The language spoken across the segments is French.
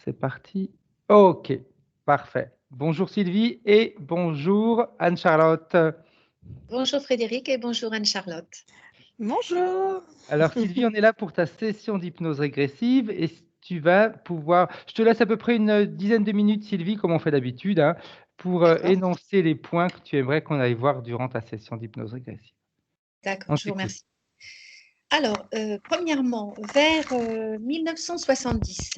C'est parti. OK, parfait. Bonjour Sylvie et bonjour Anne-Charlotte. Bonjour Frédéric et bonjour Anne-Charlotte. Bonjour. Alors Sylvie, on est là pour ta session d'hypnose régressive et tu vas pouvoir, je te laisse à peu près une dizaine de minutes Sylvie, comme on fait d'habitude, hein, pour D'accord, énoncer les points que tu aimerais qu'on aille voir durant ta session d'hypnose régressive. d'accord, On je vous t'écoute. remercie. Alors, premièrement, vers 1970,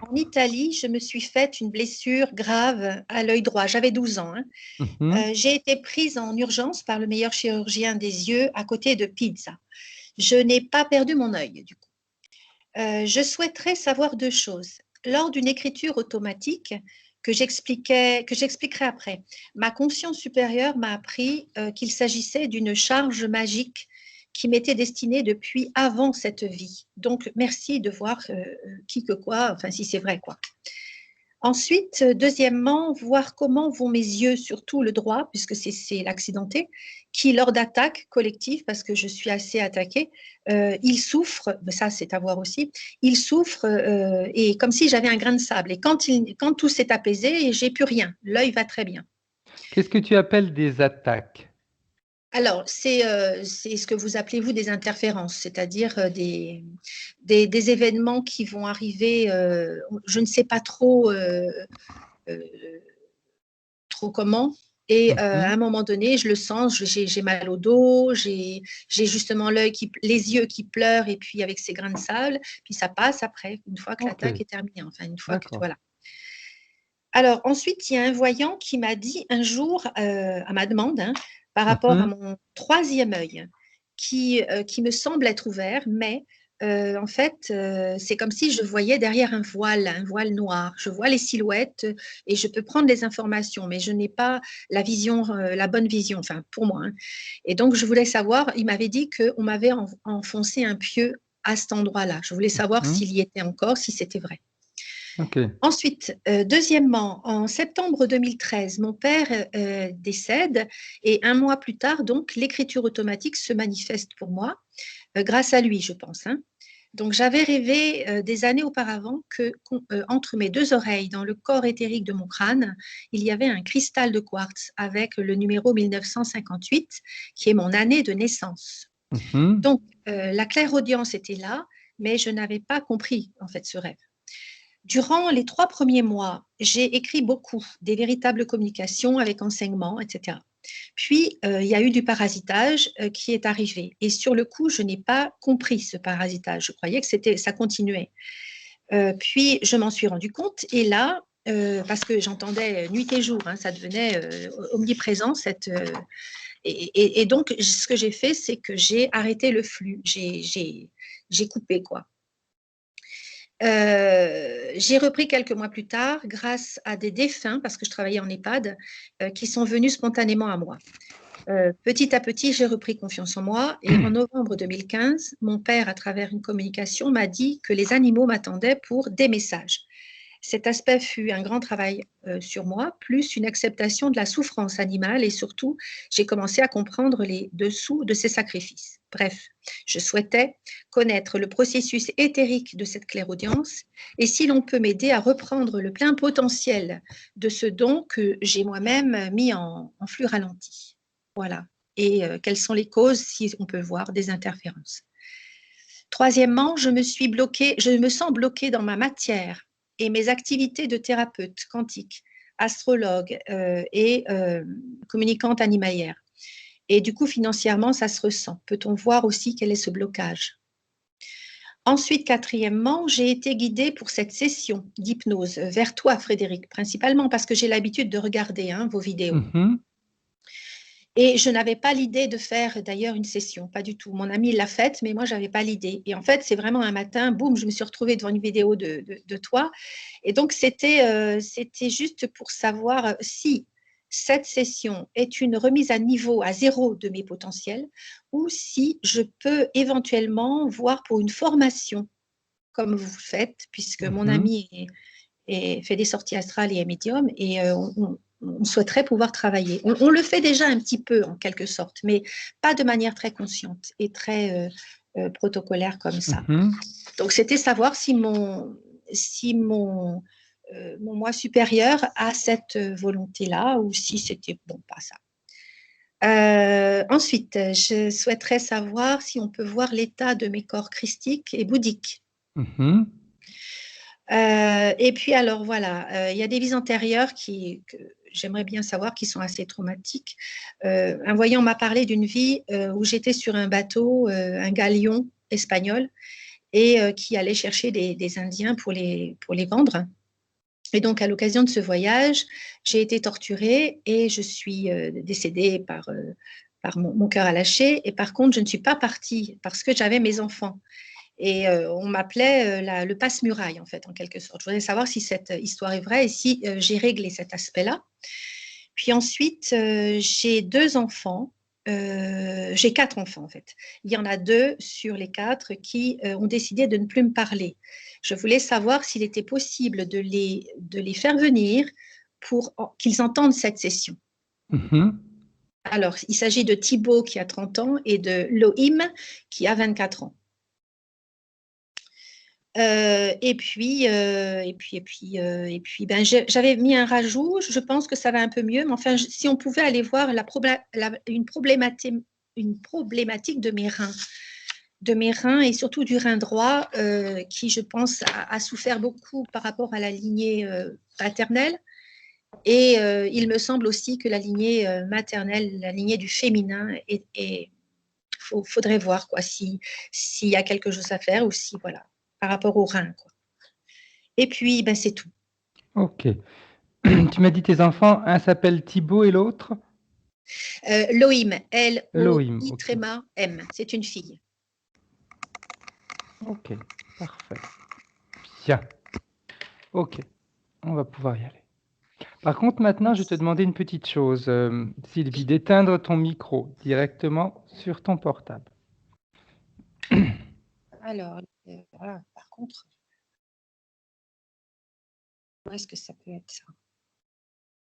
en Italie, je me suis faite une blessure grave à l'œil droit. J'avais 12 ans, hein. Mhm. J'ai été prise en urgence par le meilleur chirurgien des yeux à côté de Pisa. Je n'ai pas perdu mon œil, du coup. Je souhaiterais savoir deux choses. Lors d'une écriture automatique que j'expliquerai après, ma conscience supérieure m'a appris qu'il s'agissait d'une charge magique qui m'était destinée depuis avant cette vie. Donc, merci de voir qui que quoi, enfin si c'est vrai quoi. Ensuite, deuxièmement, voir comment vont mes yeux, surtout le droit, puisque c'est l'accidenté, qui, lors d'attaques collectives, parce que je suis assez attaquée, il souffre, mais ça c'est à voir aussi, il souffre et comme si j'avais un grain de sable. Et quand tout s'est apaisé, j'ai plus rien. L'œil va très bien. Qu'est-ce que tu appelles des attaques? Alors, c'est ce que vous appelez, vous, des interférences, c'est-à-dire des événements qui vont arriver, je ne sais pas euh, trop comment. Et à Mhm. un moment donné, je le sens, j'ai mal au dos, j'ai justement les yeux qui pleurent et puis avec ces grains de sable, puis ça passe après, une fois que Ok, l'attaque est terminée, enfin une fois que, d'accord. voilà. Alors ensuite, il y a un voyant qui m'a dit un jour, à ma demande, hein, par rapport à Mhm. mon troisième œil, qui me semble être ouvert, mais en fait, c'est comme si je voyais derrière un voile noir. Je vois les silhouettes et je peux prendre les informations, mais je n'ai pas la vision, la bonne vision, enfin pour moi, hein. Et donc, je voulais savoir, il m'avait dit qu'on m'avait enfoncé un pieu à cet endroit-là. Je voulais savoir Mhm. s'il y était encore, si c'était vrai. Ok. Ensuite, deuxièmement, en septembre 2013, mon père décède et un mois plus tard, donc, l'écriture automatique se manifeste pour moi, grâce à lui, je pense, hein. Donc, j'avais rêvé des années auparavant que entre mes deux oreilles, dans le corps éthérique de mon crâne, il y avait un cristal de quartz avec le numéro 1958, qui est mon année de naissance. Mhm. Donc, la clairaudience était là, mais je n'avais pas compris, en fait, ce rêve. Durant les 3 premiers mois, j'ai écrit beaucoup, des véritables communications avec enseignement, etc. Puis, il y a eu du parasitage qui est arrivé. Et sur le coup, je n'ai pas compris ce parasitage. Je croyais que ça continuait. Puis, je m'en suis rendu compte. Et là, parce que j'entendais nuit et jour, hein, ça devenait omniprésent. Et donc, ce que j'ai fait, c'est que j'ai arrêté le flux. J'ai coupé, quoi. J'ai repris quelques mois plus tard grâce à des défunts, parce que je travaillais en EHPAD, qui sont venus spontanément à moi. Petit à petit, j'ai repris confiance en moi et en novembre 2015, mon père, à travers une communication, m'a dit que les animaux m'attendaient pour des messages. Cet aspect fut un grand travail sur moi, plus une acceptation de la souffrance animale et surtout, j'ai commencé à comprendre les dessous de ces sacrifices. Bref, je souhaitais connaître le processus éthérique de cette clairaudience et si l'on peut m'aider à reprendre le plein potentiel de ce don que j'ai moi-même mis en flux ralenti. Voilà. Et quelles sont les causes, si on peut voir, des interférences. Troisièmement, je me sens bloquée dans ma matière et mes activités de thérapeute quantique, astrologue et communicante animalière. Et du coup, financièrement, ça se ressent. Peut-on voir aussi quel est ce blocage? Ensuite, quatrièmement, j'ai été guidée pour cette session d'hypnose vers toi, Frédéric, principalement parce que j'ai l'habitude de regarder vos vidéos. Mhm. Et je n'avais pas l'idée de faire d'ailleurs une session, pas du tout. Mon ami l'a faite, mais moi, je n'avais pas l'idée. Et en fait, c'est vraiment un matin, boum, je me suis retrouvée devant une vidéo de toi. Et donc, c'était juste pour savoir si cette session est une remise à niveau, à zéro de mes potentiels, ou si je peux éventuellement voir pour une formation, comme vous faites, puisque mon Mhm. ami fait des sorties astrales et est médium, et on souhaiterait pouvoir travailler. On le fait déjà un petit peu, en quelque sorte, mais pas de manière très consciente et très protocolaire comme ça. Mhm. Donc, c'était savoir si mon mon moi supérieur a cette volonté-là, ou si c'était bon, pas ça. Ensuite, je souhaiterais savoir si on peut voir l'état de mes corps christiques et bouddhiques. Mhm. Et puis alors voilà, il y a des vies antérieures que j'aimerais bien savoir qui sont assez traumatiques. Un voyant m'a parlé d'une vie où j'étais sur un bateau, un galion espagnol, et qui allait chercher des Indiens pour les vendre. Et donc, à l'occasion de ce voyage, j'ai été torturée et je suis décédée par mon cœur a lâché. Et par contre, je ne suis pas partie parce que j'avais mes enfants. Et on m'appelait le passe-muraille, en fait, en quelque sorte. Je voudrais savoir si cette histoire est vraie et si j'ai réglé cet aspect-là. Puis ensuite, j'ai 2 enfants. J'ai 4 enfants, en fait. Il y en a 2 sur les 4 qui ont décidé de ne plus me parler. Je voulais savoir s'il était possible de les faire venir pour qu'ils entendent cette session. Mhm. Alors, il s'agit de Thibaut qui a 30 ans et de Lohim qui a 24 ans. Et puis, ben, j'avais mis un rajout. Je pense que ça va un peu mieux, mais enfin, si on pouvait aller voir une problématique de mes reins et surtout du rein droit, qui, je pense, a souffert beaucoup par rapport à la lignée paternelle. Et il me semble aussi que la lignée maternelle, la lignée du féminin, faudrait voir quoi, s'il y a quelque chose à faire ou si, voilà, par rapport au rein, quoi. Et puis, ben, c'est tout. Ok. Tu m'as dit tes enfants, un s'appelle Thibaut et l'autre? Loïm, Loïm, ok. Loïm, c'est une fille. Ok, parfait. Bien. Ok, on va pouvoir y aller. Par contre, maintenant, je vais te demander une petite chose, Sylvie, d'éteindre ton micro directement sur ton portable. Alors, par contre, où est-ce que ça peut être ça?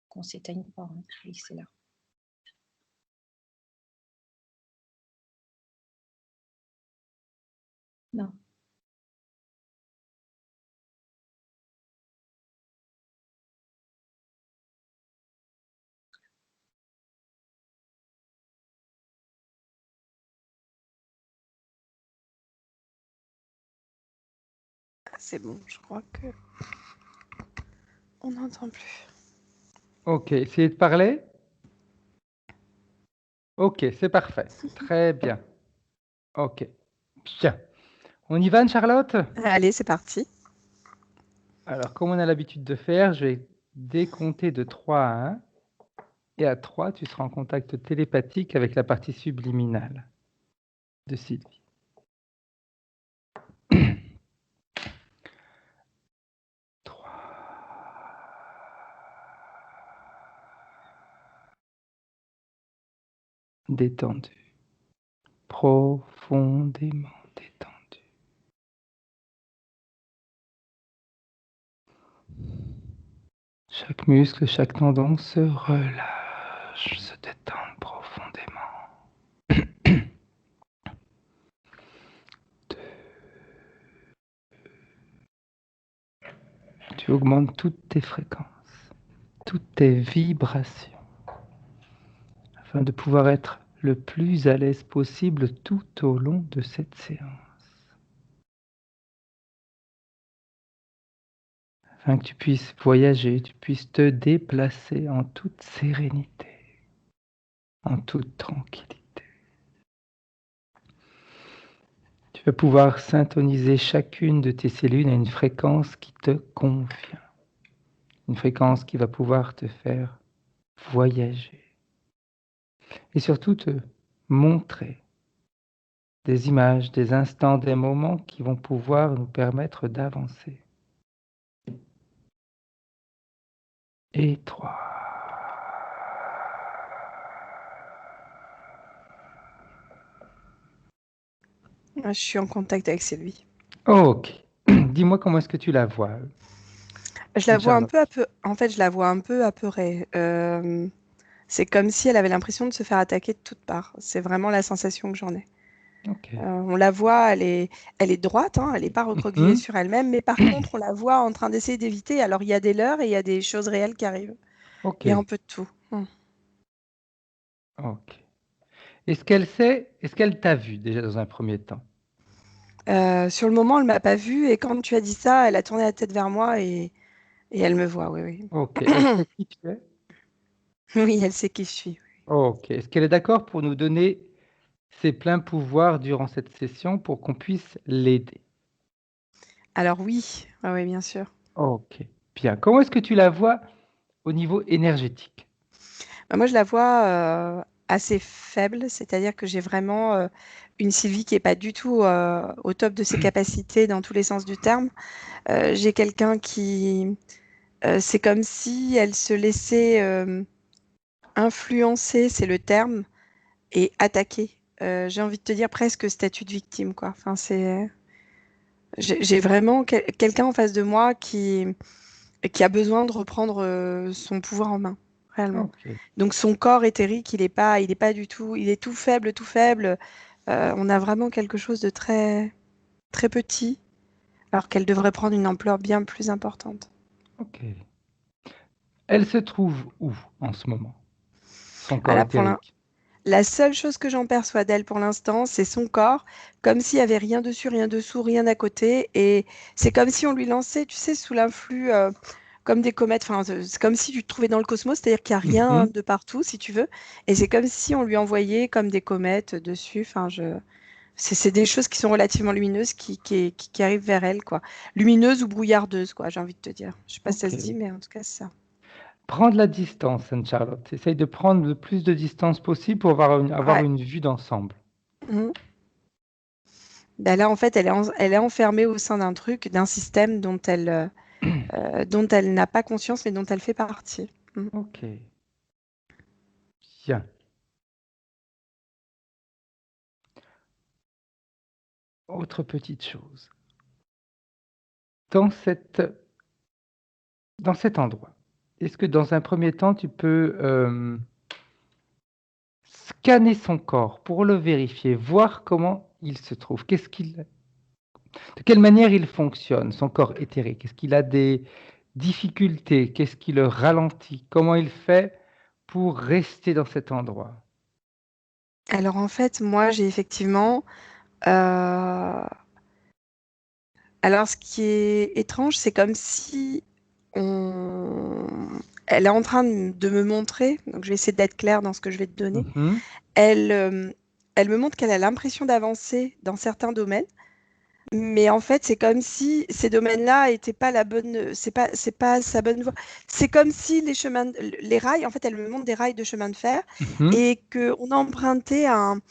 Qu'on s'éteigne pas, hein. Oui, c'est là. Non. C'est bon, je crois que on n'entend plus. Ok, essayez de parler. Ok, c'est parfait. Très bien. Ok, bien. On y va, Anne-Charlotte? Allez, c'est parti. Alors, comme on a l'habitude de faire, je vais décompter de 3 à 1. Et à 3, tu seras en contact télépathique avec la partie subliminale de Sylvie. 3. Détendu. Profondément détendu. Chaque muscle, chaque tendon se relâche, se détend profondément. 2. Tu augmentes toutes tes fréquences, toutes tes vibrations, afin de pouvoir être le plus à l'aise possible tout au long de cette séance. Afin que tu puisses voyager, tu puisses te déplacer en toute sérénité, en toute tranquillité. Tu vas pouvoir syntoniser chacune de tes cellules à une fréquence qui te convient, une fréquence qui va pouvoir te faire voyager et surtout te montrer des images, des instants, des moments qui vont pouvoir nous permettre d'avancer. Et 3. Je suis en contact avec Sylvie. Ok. Dis-moi comment est-ce que tu la vois, Je la vois un Charlotte. peu en fait, je la vois un peu apeurée. C'est comme si elle avait l'impression de se faire attaquer de toutes parts. C'est vraiment la sensation que j'en ai. Ok. On la voit, elle est droite, hein, elle n'est pas recroquevillée Mhm. sur elle-même, mais par contre, on la voit en train d'essayer d'éviter. Alors, il y a des leurres et il y a des choses réelles qui arrivent. Ok. Il y a un peu de tout. Ok. Est-ce qu'elle t'a vu déjà dans un premier temps? Sur le moment, elle m'a pas vue et quand tu as dit ça, elle a tourné la tête vers moi et elle me voit, oui, oui. Ok. Elle sait qui tu es? Oui, elle sait qui je suis. Ok. Est-ce qu'elle est d'accord pour nous donner ses pleins pouvoirs durant cette session pour qu'on puisse l'aider? Alors oui, ah oui, bien sûr. Ok. Bien. Comment est-ce que tu la vois au niveau énergétique? Bah, moi, je la vois assez faible, c'est-à-dire que j'ai vraiment une Sylvie qui n'est pas du tout au top de ses capacités dans tous les sens du terme. J'ai quelqu'un qui, c'est comme si elle se laissait influencer, c'est le terme, et attaquer. J'ai envie de te dire presque statut de victime, quoi. Enfin, j'ai vraiment quelqu'un en face de moi qui a besoin de reprendre son pouvoir en main, réellement. Ok. Donc son corps éthérique, il est pas du tout, il est tout faible, tout faible. On a vraiment quelque chose de très, très petit, alors qu'elle devrait prendre une ampleur bien plus importante. Ok. Elle se trouve où en ce moment? Son corps Voilà, éthérique. la seule chose que j'en perçois d'elle pour l'instant, c'est son corps, comme s'il y avait rien dessus, rien dessous, rien à côté, et c'est comme si on lui lançait, tu sais, sous l'influx, comme des comètes. Enfin, c'est comme si tu te trouvais dans le cosmos, c'est-à-dire qu'il n'y a rien Mhm. de partout, si tu veux, et c'est comme si on lui envoyait comme des comètes dessus. Enfin, c'est des choses qui sont relativement lumineuses qui arrivent vers elle, quoi. Lumineuses ou brouillardeuses, quoi, j'ai envie de te dire. Je sais pas si ça Ok. se dit, mais en tout cas, c'est ça. Prendre la distance, Anne-Charlotte. Essaye de prendre le plus de distance possible pour avoir Ouais. une vue d'ensemble. Mhm. Ben là, en fait, elle est enfermée au sein d'un truc, d'un système dont elle n'a pas conscience, mais dont elle fait partie. Mhm. Ok. Bien. Autre petite chose. Dans cette, dans cet endroit, est-ce que dans un premier temps, tu peux scanner son corps pour le vérifier, voir comment il se trouve? De quelle manière il fonctionne, son corps éthérique? Est-ce qu'il a des difficultés? Qu'est-ce qui le ralentit? Comment il fait pour rester dans cet endroit? Alors, en fait, moi, j'ai effectivement... euh, Alors, ce qui est étrange, c'est comme si on... elle est en train de me montrer, donc je vais essayer d'être claire dans ce que je vais te donner. Mhm, Elle, elle me montre qu'elle a l'impression d'avancer dans certains domaines, mais en fait, c'est comme si ces domaines-là étaient pas la bonne, c'est pas sa bonne voie. C'est comme si les chemins, les rails, en fait, elle me montre des rails de chemin de fer mhm. et qu'on a emprunté un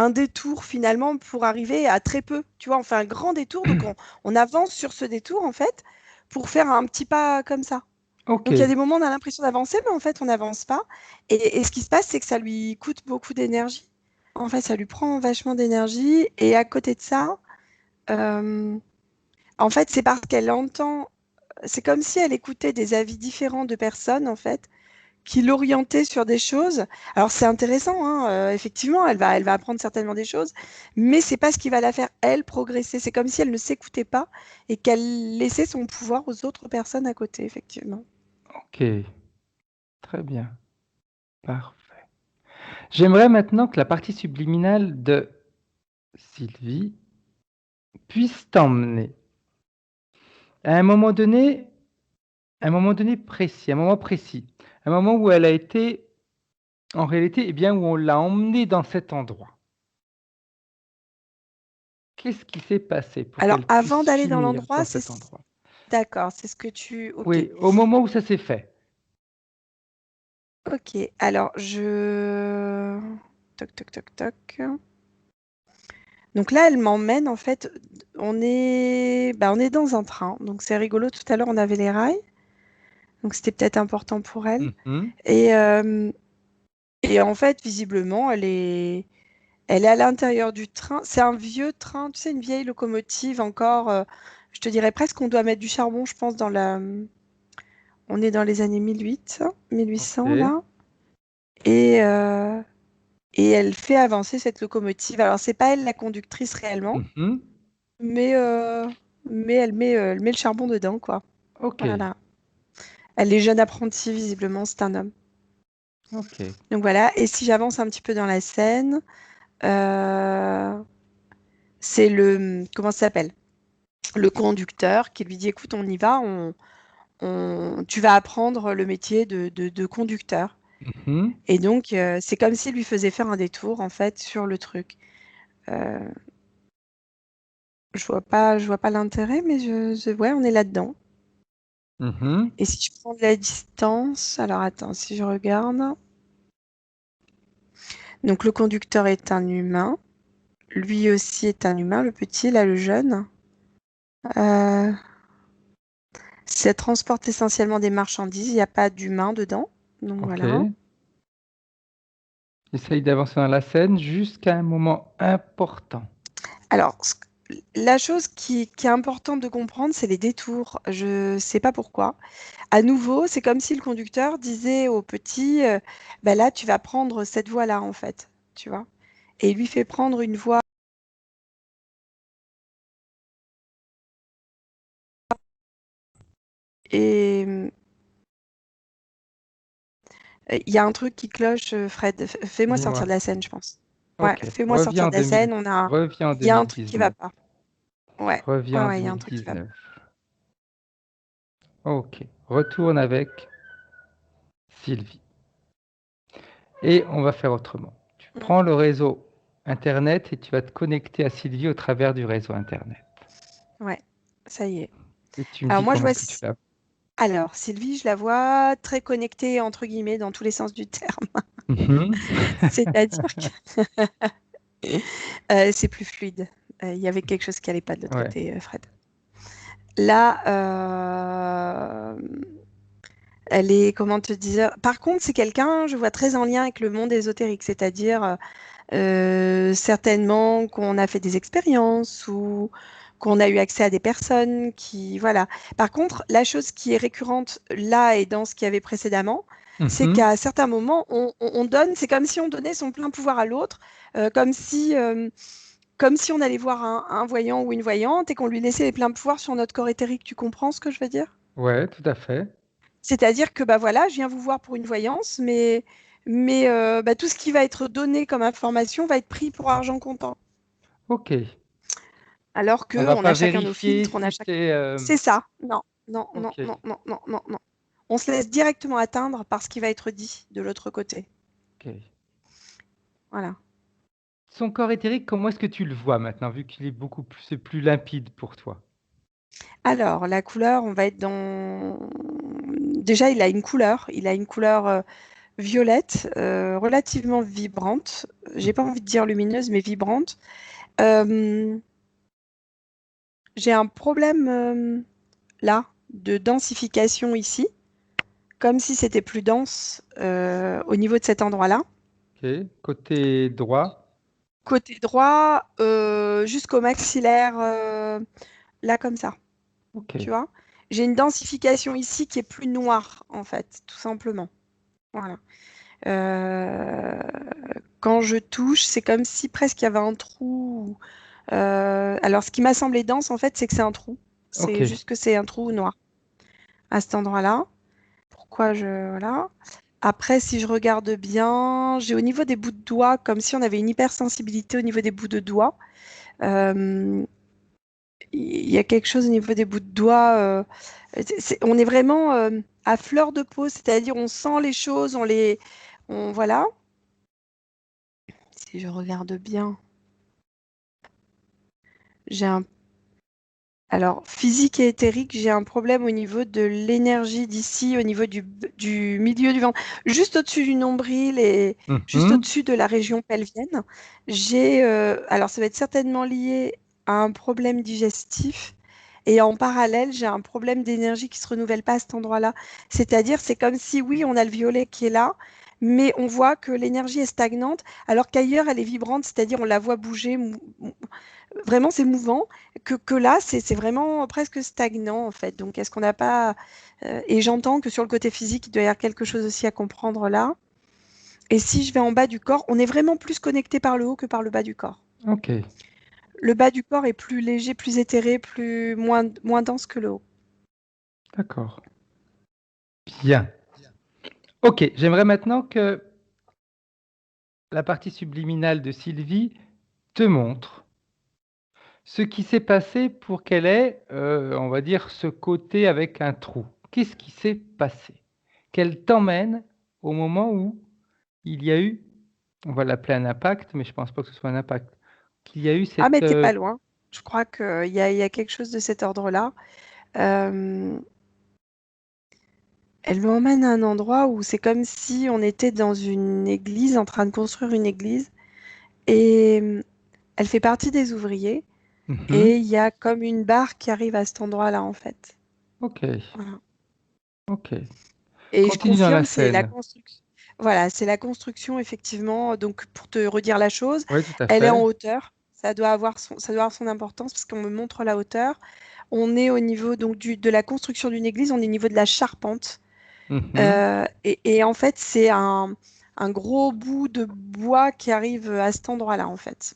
détour finalement pour arriver à très peu. Tu vois, on fait un grand détour, donc on avance sur ce détour en fait pour faire un petit pas comme ça. Ok, Donc il y a des moments où on a l'impression d'avancer, mais en fait on n'avance pas. Et ce qui se passe, c'est que ça lui coûte beaucoup d'énergie. En fait, ça lui prend vachement d'énergie. Et à côté de ça, euh, en fait, c'est parce qu'elle entend, c'est comme si elle écoutait des avis différents de personnes, en fait, qui l'orientaient sur des choses. Alors, c'est intéressant, hein, effectivement, elle va apprendre certainement des choses, mais c'est pas ce qui va la faire, elle, progresser. C'est comme si elle ne s'écoutait pas et qu'elle laissait son pouvoir aux autres personnes à côté, effectivement. ok, très bien, parfait. J'aimerais maintenant que la partie subliminale de Sylvie puisse t'emmener à un moment donné précis, un moment précis, un moment où elle a été, en réalité, eh bien, où on l'a emmenée dans cet endroit. Qu'est-ce qui s'est passé pour Alors, qu'elle avant puisse d'aller dans finir l'endroit, dans c'est... cet endroit? D'accord, c'est ce que tu... Ok. Oui, au moment où ça s'est fait. Ok, alors je... Toc, toc, toc, toc. Donc là, elle m'emmène, en fait, on est dans un train, donc c'est rigolo. Tout à l'heure, on avait les rails, donc c'était peut-être important pour elle. Mhm. Et, euh, et en fait, visiblement, elle est à l'intérieur du train. C'est un vieux train, tu sais, une vieille locomotive encore. Je te dirais presque qu'on doit mettre du charbon, je pense, dans la... On est dans les années 1800 Ok. là. Et, et elle fait avancer cette locomotive. Alors, c'est pas elle la conductrice réellement, Mhm. mais, elle met le charbon dedans, quoi. Ok, Voilà. Elle est jeune apprentie, visiblement, c'est un homme. ok. Donc voilà, et si j'avance un petit peu dans la scène, euh, c'est comment ça s'appelle? Le conducteur qui lui dit, écoute, on y va, tu vas apprendre le métier de conducteur. Mhm. Et donc, c'est comme s'il lui faisait faire un détour, en fait, sur le truc. Euh, je vois pas l'intérêt, mais ouais, on est là-dedans. Mhm. Et si je prends de la distance, alors attends, si je regarde. Donc, le conducteur est un humain. Lui aussi est un humain, le petit, là, le jeune. Euh, Ça transporte essentiellement des marchandises, il n'y a pas d'humain dedans. Donc Ok. voilà. Essaye d'avancer dans la scène jusqu'à un moment important. Alors, la chose qui est importante de comprendre, c'est les détours. Je ne sais pas pourquoi. À nouveau, c'est comme si le conducteur disait au petit, bah là, tu vas prendre cette voie-là, en fait. Tu vois? Et il lui fait prendre une voie. Et il y a un truc qui cloche, Fred. Fais-moi sortir Dis-moi. de la scène, je pense. Ouais, Ok. fais-moi sortir de la scène. Reviens en Il y a un truc qui va 2019. pas. Ouais, Reviens ouais, en ouais, il y a un truc qui va pas. 2019. Ok. Retourne avec Sylvie. Et on va faire autrement. Tu Mm. prends le réseau Internet et tu vas te connecter à Sylvie au travers du réseau Internet. Ouais, ça y est. Et tu me Alors dis moi, je comment vois. est-ce que tu l'as. Alors, Sylvie, je la vois très connectée, entre guillemets, dans tous les sens du terme. Mhm. C'est-à-dire que c'est plus fluide. Il y avait quelque chose qui n'allait pas de l'autre Ouais. côté, Fred. Là, elle est, comment te dire? Par contre, c'est quelqu'un, je vois très en lien avec le monde ésotérique, c'est-à-dire certainement qu'on a fait des expériences ou qu'on a eu accès à des personnes qui, voilà. Par contre, la chose qui est récurrente là et dans ce qu'il y avait précédemment, c'est Mhm. qu'à certains moments, on donne, c'est comme si on donnait son plein pouvoir à l'autre, comme si on allait voir un voyant ou une voyante et qu'on lui laissait les pleins pouvoirs sur notre corps éthérique. Tu comprends ce que je veux dire? Ouais, tout à fait. C'est-à-dire que bah voilà, je viens vous voir pour une voyance, mais bah, tout ce qui va être donné comme information va être pris pour argent comptant. Ok. Alors On va qu'on a pas chacun nos vérifier filtres, on a si chaque. c'est. C'est ça. Non, non, non, Ok. non, non, non, non, non. On se laisse directement atteindre par ce qui va être dit de l'autre côté. Ok. Voilà. Son corps éthérique, comment est-ce que tu le vois maintenant, vu qu'il est beaucoup plus, c'est plus limpide pour toi? Alors, la couleur, on va être dans. Déjà, il a une couleur. Il a une couleur violette, relativement vibrante. J'ai pas Mhm. envie de dire lumineuse, mais vibrante. Euh, j'ai un problème là de densification ici, comme si c'était plus dense au niveau de cet endroit-là. Ok. Côté droit. Côté droit, jusqu'au maxillaire, là comme ça, Ok. tu vois. J'ai une densification ici qui est plus noire, en fait, tout simplement. Voilà. Euh, Quand je touche, c'est comme si presque il y avait un trou. Alors, ce qui m'a semblé dense, en fait, c'est que c'est un trou. Ok. C'est juste que c'est un trou noir à cet endroit-là. Pourquoi je. Voilà. Après, si je regarde bien, j'ai au niveau des bouts de doigts, comme si on avait une hypersensibilité au niveau des bouts de doigts. Euh, Il y a quelque chose au niveau des bouts de doigts. On est vraiment à fleur de peau, c'est-à-dire on sent les choses, voilà. Si je regarde bien, j'ai un. Alors, physique et éthérique, j'ai un problème au niveau de l'énergie d'ici, au niveau du milieu du ventre, juste au-dessus du nombril et juste Mhm. au-dessus de la région pelvienne. Alors, ça va être certainement lié à un problème digestif. Et en parallèle, j'ai un problème d'énergie qui ne se renouvelle pas à cet endroit-là. C'est-à-dire, c'est comme si, oui, on a le violet qui est là, mais on voit que l'énergie est stagnante, alors qu'ailleurs, elle est vibrante, c'est-à-dire on la voit bouger, vraiment, c'est mouvant, que là, c'est vraiment presque stagnant, en fait. Donc, est-ce qu'on n'a pas. Et j'entends que sur le côté physique, il doit y avoir quelque chose aussi à comprendre là. Et si je vais en bas du corps, on est vraiment plus connecté par le haut que par le bas du corps. Ok, Le bas du corps est plus léger, plus éthéré, moins dense que le haut. d'accord. Bien. Ok, j'aimerais maintenant que la partie subliminale de Sylvie te montre ce qui s'est passé pour qu'elle ait, on va dire, ce côté avec un trou. Qu'est-ce qui s'est passé? Qu'elle t'emmène au moment où il y a eu, on va l'appeler un impact, mais je ne pense pas que ce soit un impact, qu'il y a eu Ah, mais cette... t'es pas loin. Je crois qu'il y a quelque chose de cet ordre-là. Euh, Elle m'emmène à un endroit où c'est comme si on était dans une église, en train de construire une église. Et elle fait partie des ouvriers. Et Mhm. il y a comme une barre qui arrive à cet endroit-là, en fait. Ok, Voilà. ok. Et je Continue dans la confirme, c'est la scène. construction. Voilà, c'est la construction, effectivement. Donc, pour te redire la chose, Oui, tout à elle est en fait. hauteur. Ça doit avoir son importance parce qu'on me montre la hauteur. On est au niveau donc, de la construction d'une église, on est au niveau de la charpente. Mhm. Et en fait, c'est un gros bout de bois qui arrive à cet endroit-là, en fait.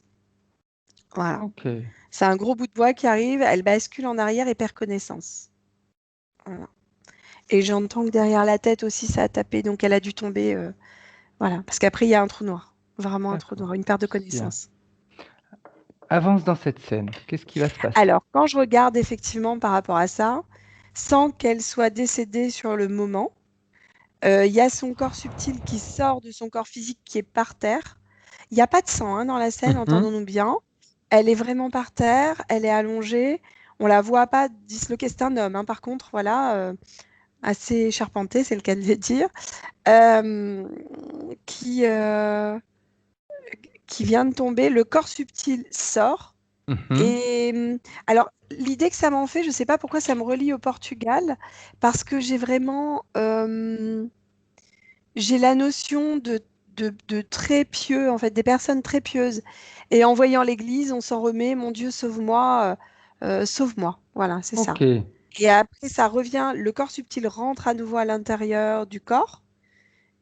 Voilà. Ok, C'est un gros bout de bois qui arrive, elle bascule en arrière et perd connaissance. Voilà. Et j'entends que derrière la tête aussi, ça a tapé, donc elle a dû tomber. Voilà, parce qu'après, il y a un trou noir. Vraiment un trou d'accord. noir, une perte de Bien. connaissance. Avance dans cette scène. Qu'est-ce qui va se passer? Alors, quand je regarde effectivement par rapport à ça, sans qu'elle soit décédée sur le moment, il y a son corps subtil qui sort de son corps physique qui est par terre. Il n'y a pas de sang hein, dans la scène, Mhm. entendons-nous bien. Elle est vraiment par terre, elle est allongée. On la voit pas disloquée. C'est un homme, hein, par contre, voilà, assez charpenté, c'est le cas de le dire, euh, qui, euh, qui vient de tomber. Le corps subtil sort. Mhm. Et alors, l'idée que ça m'en fait, je ne sais pas pourquoi ça me relie au Portugal, parce que j'ai vraiment, j'ai la notion de très pieux, en fait, des personnes très pieuses. Et en voyant l'église, on s'en remet, mon Dieu, sauve-moi, sauve-moi. Voilà, c'est ça. Ok, Et après, ça revient, le corps subtil rentre à nouveau à l'intérieur du corps,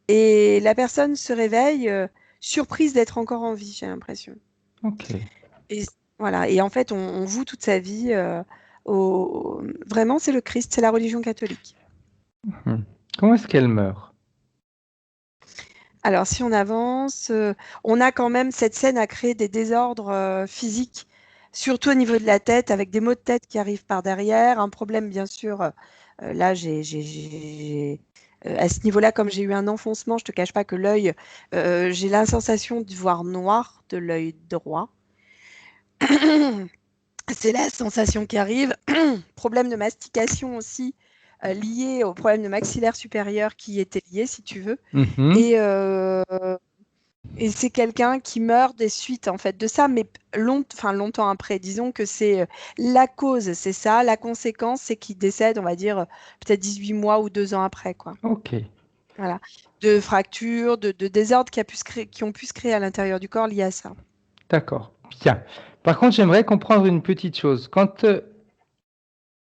et la personne se réveille, surprise d'être encore en vie, j'ai l'impression. ok. Et voilà, et en fait, on voue toute sa vie Vraiment, c'est le Christ, c'est la religion catholique. Mhm. Comment est-ce qu'elle meurt? Alors, si on avance, on a quand même cette scène à créer des désordres physiques, surtout au niveau de la tête, avec des maux de tête qui arrivent par derrière. Un problème, bien sûr. Là, à ce niveau-là, comme j'ai eu un enfoncement, je ne te cache pas que l'œil, j'ai la sensation de voir noir de l'œil droit. C'est la sensation qui arrive. Problème de mastication aussi, lié au problème de maxillaire supérieur qui était lié, si tu veux. Mhm. Et, euh, et c'est quelqu'un qui meurt des suites en fait de ça, mais longtemps après. Disons que c'est la cause, c'est ça. La conséquence, c'est qu'il décède, on va dire, peut-être 18 mois ou 2 ans après, quoi. Ok, Voilà. De fractures, de désordres qui ont pu se créer à l'intérieur du corps liés à ça. d'accord. Bien. Par contre, j'aimerais comprendre une petite chose. Quand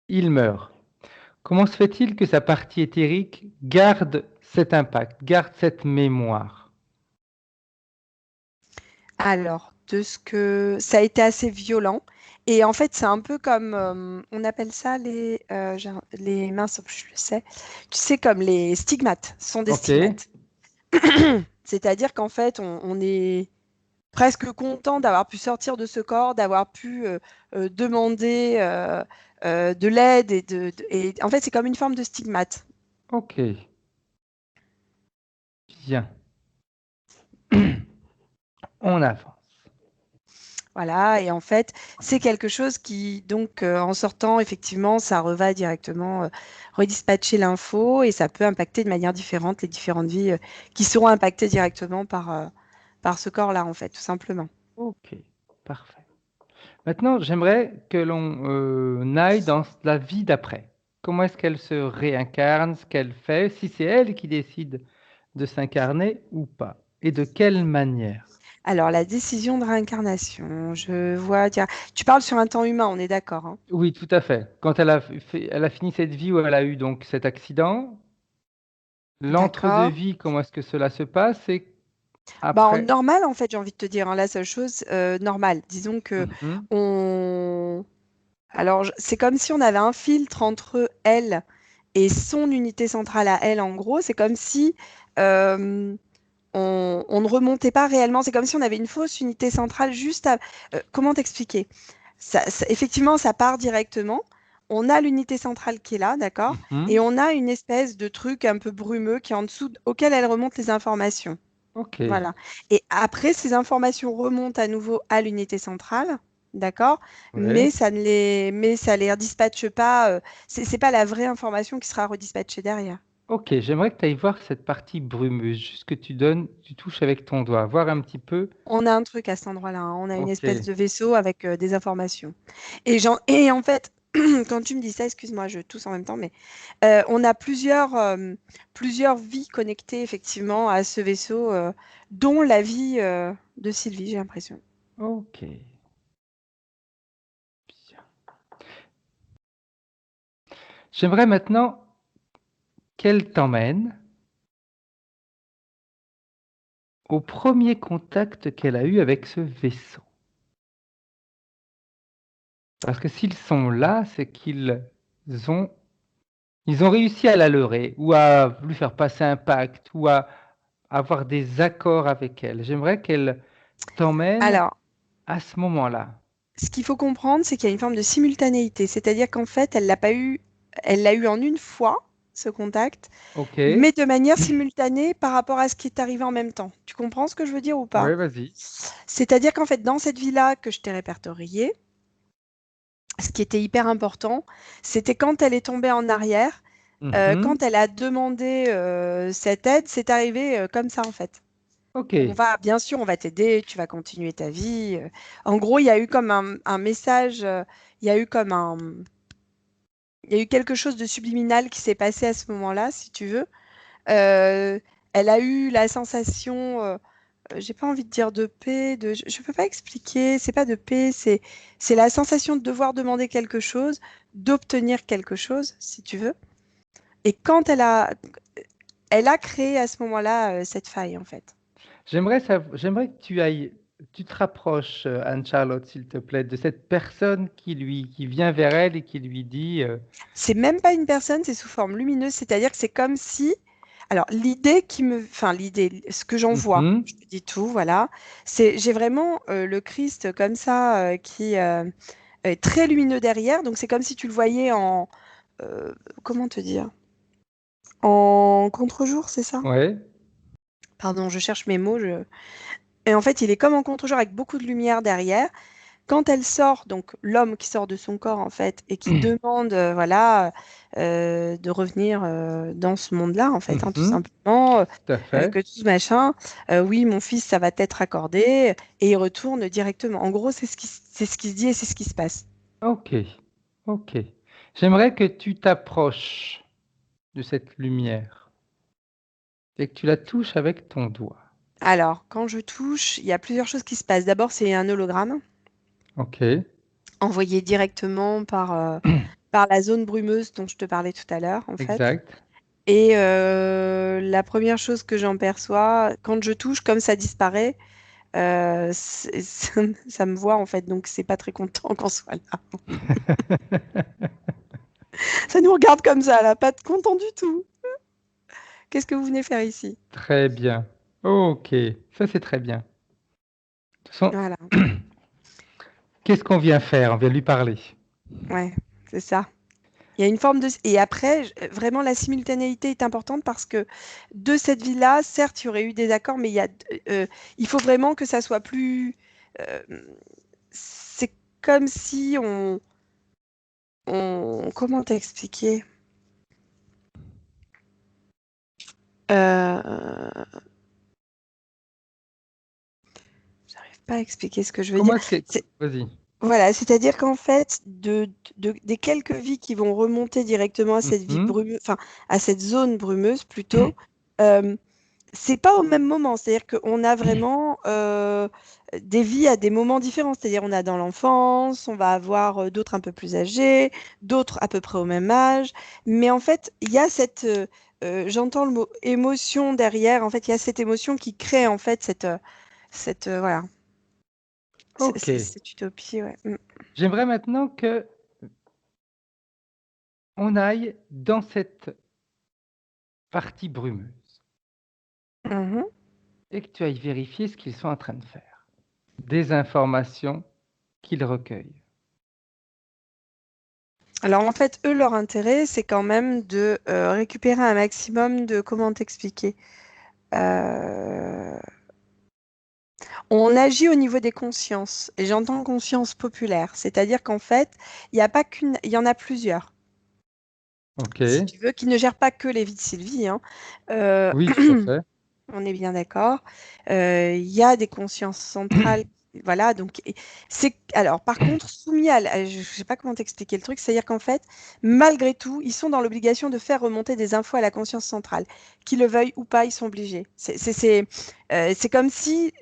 il meurt, comment se fait-il que sa partie éthérique garde cet impact, garde cette mémoire? Alors, de ce que ça a été assez violent. Et en fait, c'est un peu comme, on appelle ça les minces, je le sais, tu sais, comme les stigmates, ce sont des Ok, stigmates. C'est-à-dire qu'en fait, on est presque content d'avoir pu sortir de ce corps, d'avoir pu demander de l'aide. Et en fait, c'est comme une forme de stigmate. ok, bien. On avance. Voilà, et en fait, c'est quelque chose qui, donc, en sortant, effectivement, ça va directement redispatcher l'info et ça peut impacter de manière différente les différentes vies qui seront impactées directement par ce corps-là, en fait, tout simplement. Ok, parfait. Maintenant, j'aimerais que l'on aille dans la vie d'après. Comment est-ce qu'elle se réincarne, ce qu'elle fait, si c'est elle qui décide de s'incarner ou pas, et de quelle manière? Alors, la décision de réincarnation, je vois dire. Tu parles sur un temps humain, on est d'accord, hein. Oui, tout à fait. Quand elle a fini cette vie où elle a eu donc cet accident, D'accord. l'entre-deux-vie, comment est-ce que cela se passe et Bah, en Après, normal, en fait, j'ai envie de te dire, hein, la seule chose, normale. Disons que mhm, on... Alors, c'est comme si on avait un filtre entre elle et son unité centrale à elle, en gros. C'est comme si euh, on ne remontait pas réellement. C'est comme si on avait une fausse unité centrale juste à... comment t'expliquer? Effectivement, ça part directement. On a l'unité centrale qui est là, d'accord? Et mhm, on a une espèce de truc un peu brumeux qui est en dessous, auquel elle remonte les informations. ok, Voilà. Et après, ces informations remontent à nouveau à l'unité centrale, d'accord? ouais, Mais ça les redispatche pas. C'est pas la vraie information qui sera redispatchée derrière. ok. J'aimerais que tu ailles voir cette partie brumeuse, juste que tu touches avec ton doigt, voir un petit peu. On a un truc à cet endroit-là, hein. On a une Ok, espèce de vaisseau avec des informations. Et en fait, quand tu me dis ça, excuse-moi, je tousse en même temps, mais on a plusieurs vies connectées effectivement à ce vaisseau, dont la vie de Sylvie, j'ai l'impression. ok. Bien. J'aimerais maintenant qu'elle t'emmène au premier contact qu'elle a eu avec ce vaisseau. Parce que s'ils sont là, c'est ont, ils ont réussi à la leurrer, ou à lui faire passer un pacte, ou à avoir des accords avec elle. J'aimerais qu'elle t'emmène Alors, à ce moment-là. ce qu'il faut comprendre, c'est qu'il y a une forme de simultanéité, c'est-à-dire qu'en fait, elle l'a eu en une fois, ce contact, Ok, mais de manière simultanée par rapport à ce qui est arrivé en même temps. Tu comprends ce que je veux dire ou pas? ouais, vas-y. C'est-à-dire qu'en fait, dans cette vie-là que je t'ai répertoriée, ce qui était hyper important, c'était quand elle est tombée en arrière, Mhm. quand elle a demandé cette aide, c'est arrivé comme ça en fait. Ok, Bien sûr, on va t'aider, tu vas continuer ta vie. En gros, il y a eu comme un message, il y a eu comme un, il y a eu quelque chose de subliminal qui s'est passé à ce moment-là, si tu veux. Euh, Elle a eu la sensation, j'ai pas envie de dire de paix, je peux pas expliquer, c'est pas de paix, c'est la sensation de devoir demander quelque chose, d'obtenir quelque chose, si tu veux. Et quand elle a créé à ce moment-là cette faille, en fait. j'aimerais que tu te rapproches, Anne-Charlotte, s'il te plaît, de cette personne qui vient vers elle et qui lui dit, C'est même pas une personne, c'est sous forme lumineuse, c'est-à-dire que c'est comme si. Alors, l'idée qui me. Enfin, l'idée, ce que j'en vois, mhm, je te dis tout, voilà. J'ai vraiment le Christ comme ça, qui est très lumineux derrière. Donc, c'est comme si tu le voyais en. Comment te dire? En contre-jour, c'est ça? ouais, Pardon, je cherche mes mots. Et en fait, il est comme en contre-jour avec beaucoup de lumière derrière. Quand elle sort, donc l'homme qui sort de son corps en fait et qui demande, voilà, de revenir dans ce monde-là en fait, hein, tout mhm, simplement, tout à fait. que tout ce machin, oui, mon fils, ça va t'être accordé, et il retourne directement. En gros, c'est ce qui se dit et c'est ce qui se passe. Ok, ok. J'aimerais que tu t'approches de cette lumière et que tu la touches avec ton doigt. Alors, quand je touche, il y a plusieurs choses qui se passent. D'abord, c'est un hologramme Ok, envoyé directement par la zone brumeuse dont je te parlais tout à l'heure, en fait. exact. Et la première chose que j'en perçois, quand je touche, comme ça disparaît, ça me voit en fait, donc c'est pas très content qu'on soit là. Ça nous regarde comme ça, là, pas content du tout. Qu'est-ce que vous venez faire ici? Très bien. Ok, ça c'est très bien. De toute façon, Voilà, qu'est-ce qu'on vient faire? On vient lui parler. ouais, c'est ça. Il y a une forme de... Et après, vraiment, la simultanéité est importante parce que de cette vie-là, certes, il y aurait eu des accords, mais il faut vraiment que ça soit plus... euh, c'est comme si comment t'expliquer? Euh, J'arrive pas à expliquer ce que je veux dire. Comment est-ce que... C'est- Vas-y. Voilà, c'est-à-dire qu'en fait, des quelques vies qui vont remonter directement à cette vie Mhm, brumeuse, enfin, à cette zone brumeuse plutôt, euh, c'est pas au même moment. C'est-à-dire qu'on a vraiment des vies à des moments différents. C'est-à-dire on a dans l'enfance, on va avoir d'autres un peu plus âgés, d'autres à peu près au même âge. Mais en fait, il y a cette j'entends le mot émotion derrière. En fait, il y a cette émotion qui crée en fait voilà, Ok. cette utopie. Ouais. J'aimerais maintenant que on aille dans cette partie brumeuse Mhm. et que tu ailles vérifier ce qu'ils sont en train de faire. Des informations qu'ils recueillent. Alors en fait, eux, leur intérêt, c'est quand même de récupérer un maximum de, comment t'expliquer, Euh, on agit au niveau des consciences, et j'entends conscience populaire, c'est-à-dire qu'en fait, il n'y a pas qu'une, il y en a plusieurs, Ok. si tu veux, qui ne gèrent pas que les vies de Sylvie, hein. Euh, Oui, tout à fait. on est bien d'accord. Il y a des consciences centrales, voilà, donc c'est, alors par contre, soumis je ne sais pas comment t'expliquer le truc, c'est-à-dire qu'en fait, malgré tout, ils sont dans l'obligation de faire remonter des infos à la conscience centrale. Qu'ils le veuillent ou pas, ils sont obligés. C'est comme si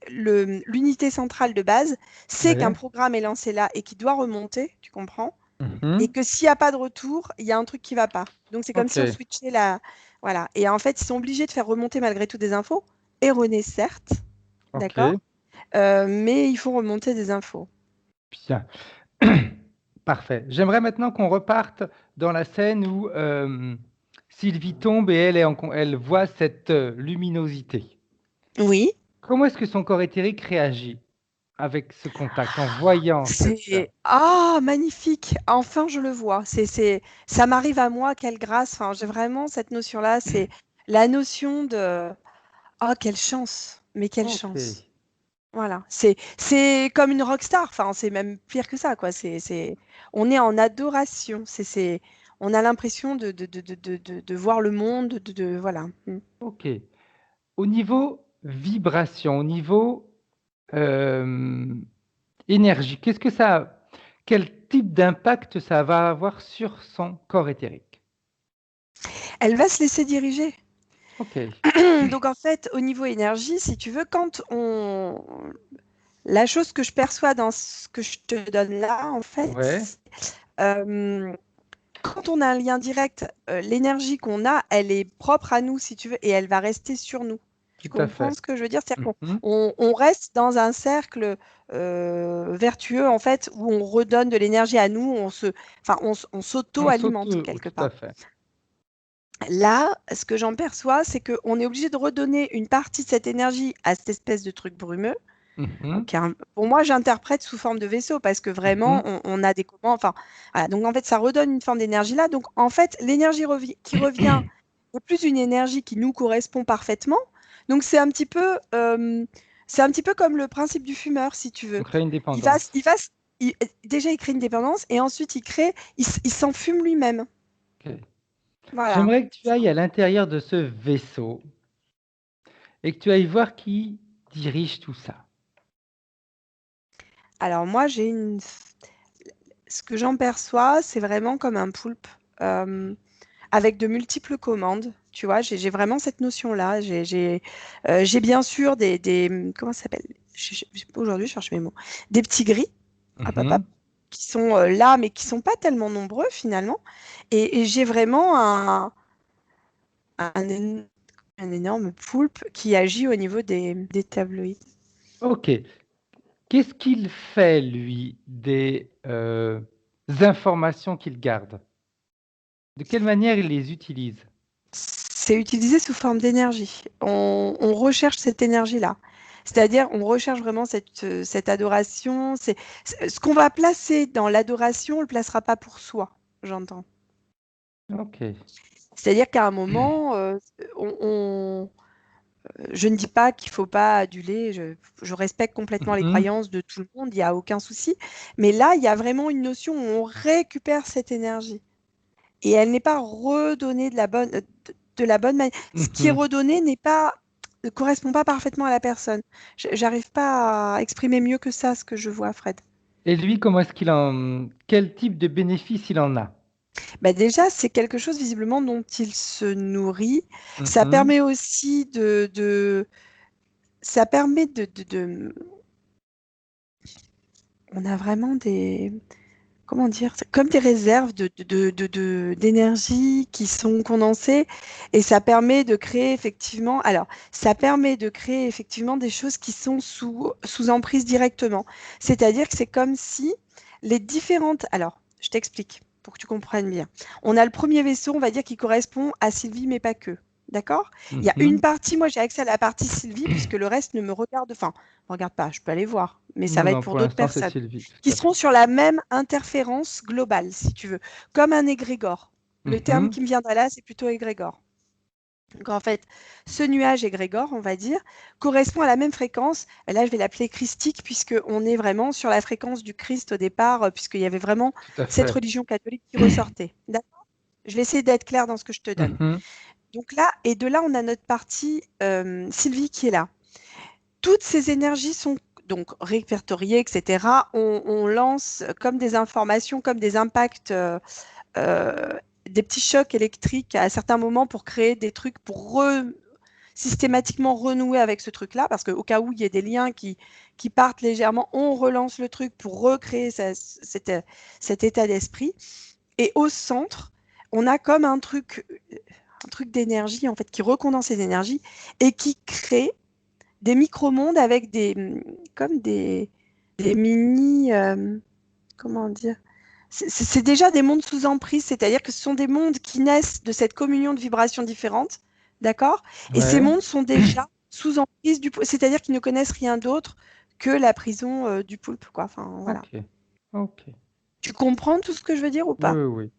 l'unité centrale de base sait qu'un Ouais. programme est lancé là et qui doit remonter, tu comprends? Et Mhm. que s'il n'y a pas de retour, il y a un truc qui ne va pas. Donc c'est comme si on Ok. switchait la... Voilà. Et en fait, ils sont obligés de faire remonter malgré tout des infos, erronées certes, d'accord, Ok. mais ils font remonter des infos. Bien. Parfait. J'aimerais maintenant qu'on reparte dans la scène où Sylvie tombe et elle voit cette luminosité. Oui, Comment est-ce que son corps éthérique réagit avec ce contact en voyant cette... c'est... Ah, magnifique! Enfin, je le vois. Ça m'arrive à moi, quelle grâce. Enfin, j'ai vraiment cette notion-là. C'est la notion de... Ah, quelle chance! Mais quelle Ok. chance! Voilà, c'est comme une rockstar, enfin, c'est même pire que ça, quoi. On est en adoration, on a l'impression de voir le monde, voilà. Mm. Ok. Au niveau vibration, au niveau euh, énergie, quel type d'impact ça va avoir sur son corps éthérique? Elle va se laisser diriger. Ok. Donc, en fait, au niveau énergie, si tu veux, la chose que je perçois dans ce que je te donne là, en Ouais, fait, euh, quand on a un lien direct, l'énergie qu'on a, elle est propre à nous, si tu veux, et elle va rester sur nous. Tu tout à comprends fait. ce que je veux dire? C'est-à-dire Mhm. on reste dans un cercle vertueux, en fait, où on redonne de l'énergie à nous, enfin, on On s'auto-alimente saute, quelque tout à part. fait. Là, ce que j'en perçois, c'est qu'on est obligé de redonner une partie de cette énergie à cette espèce de truc brumeux. Mhm. Pour moi, j'interprète sous forme de vaisseau parce que vraiment, Mhm. on a des commandes. Enfin, voilà. Donc, en fait, ça redonne une forme d'énergie là. Donc, en fait, l'énergie qui revient est plus une énergie qui nous correspond parfaitement. Donc, c'est un petit peu comme le principe du fumeur, si tu On veux. crée une Il va, dépendance. il va, déjà, il crée une dépendance et ensuite, il s'enfume lui-même. Ok. Voilà. J'aimerais que tu ailles à l'intérieur de ce vaisseau et que tu ailles voir qui dirige tout ça. Alors, moi, ce que j'en perçois, c'est vraiment comme un poulpe. Euh, avec de multiples commandes. Tu vois, j'ai vraiment cette notion-là. J'ai bien sûr comment ça s'appelle? Aujourd'hui, je cherche mes mots. Des petits gris, hop, hop, hop, Mhm. qui sont là, mais qui sont pas tellement nombreux finalement. Et j'ai vraiment un, éno- un énorme poulpe qui agit au niveau des tabloïds. Ok. Qu'est-ce qu'il fait, lui, des informations qu'il garde? De quelle manière il les utilise? C'est utilisé sous forme d'énergie. On recherche cette énergie-là. C'est-à-dire, on recherche vraiment cette adoration. Ce qu'on va placer dans l'adoration, on ne le placera pas pour soi, j'entends. Ok. C'est-à-dire qu'à un moment, je ne dis pas qu'il ne faut pas aduler, je respecte complètement les Mhm. croyances de tout le monde, il n'y a aucun souci. Mais là, il y a vraiment une notion où on récupère cette énergie. Et elle n'est pas redonnée de la bonne manière. Ce qui est Mhm. redonné ne correspond pas parfaitement à la personne. J'arrive pas à exprimer mieux que ça ce que je vois, Fred. Et lui, quel type de bénéfice il en a? Bah déjà, c'est quelque chose visiblement dont il se nourrit. Ça Mhm. permet aussi ça permet on a vraiment comment dire, c'est comme des réserves d'énergie qui sont condensées et ça permet de créer effectivement, alors, ça permet de créer effectivement des choses qui sont sous emprise directement. C'est-à-dire que c'est comme si les différentes, alors, je t'explique pour que tu comprennes bien. On a le premier vaisseau, on va dire, qui correspond à Sylvie, mais pas que. D'accord? Il y a une Mhm. partie, moi j'ai accès à la partie Sylvie, puisque le reste ne me regarde, enfin, ne regarde pas, je peux aller voir, mais ça Non, va être non, pour pour d'autres l'instant, c'est personnes Sylvie, qui tout à seront fait. sur la même interférence globale, si tu veux, comme un égrégore. Le terme Mhm. qui me viendrait là, c'est plutôt égrégore. Donc en fait, ce nuage égrégore, on va dire, correspond à la même fréquence. Et là, je vais l'appeler christique, puisqu'on est vraiment sur la fréquence du Christ au départ, puisqu'il y avait vraiment Tout à cette fait. religion catholique qui ressortait. D'accord? Je vais essayer d'être claire dans ce que je te donne. Mhm. Donc là, et de là, on a notre partie Sylvie qui est là. Toutes ces énergies sont donc répertoriées, etc. On lance comme des informations, comme des impacts, des petits chocs électriques à certains moments pour créer des trucs, pour systématiquement renouer avec ce truc-là, parce qu'au cas où il y ait des liens qui partent légèrement, on relance le truc pour recréer cet état d'esprit. Et au centre, on a comme un truc d'énergie en fait qui recondense ces énergies et qui crée des micro-mondes avec comme des mini, comment dire, c'est déjà des mondes sous emprise, c'est-à-dire que ce sont des mondes qui naissent de cette communion de vibrations différentes, d'accord? Et ces Ouais. mondes sont déjà sous emprise c'est-à-dire qu'ils ne connaissent rien d'autre que la prison du poulpe, quoi. Enfin, voilà. Ok. Ok. Tu comprends tout ce que je veux dire ou Oui, pas? oui, oui.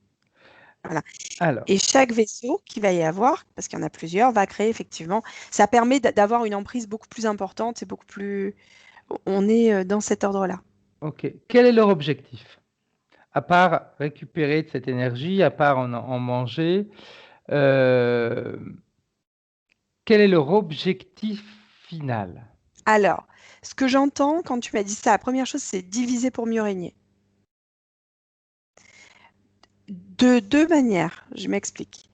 Voilà. Alors, Et chaque vaisseau qu'il va y avoir, parce qu'il y en a plusieurs, va créer effectivement, ça permet d'avoir une emprise beaucoup plus importante et beaucoup plus. On est dans cet ordre-là. ok. Quel est leur objectif? À part récupérer de cette énergie, à part en manger, euh, quel est leur objectif final? Alors, ce que j'entends quand tu m'as dit ça, la première chose, c'est diviser pour mieux régner. De deux manières, je m'explique.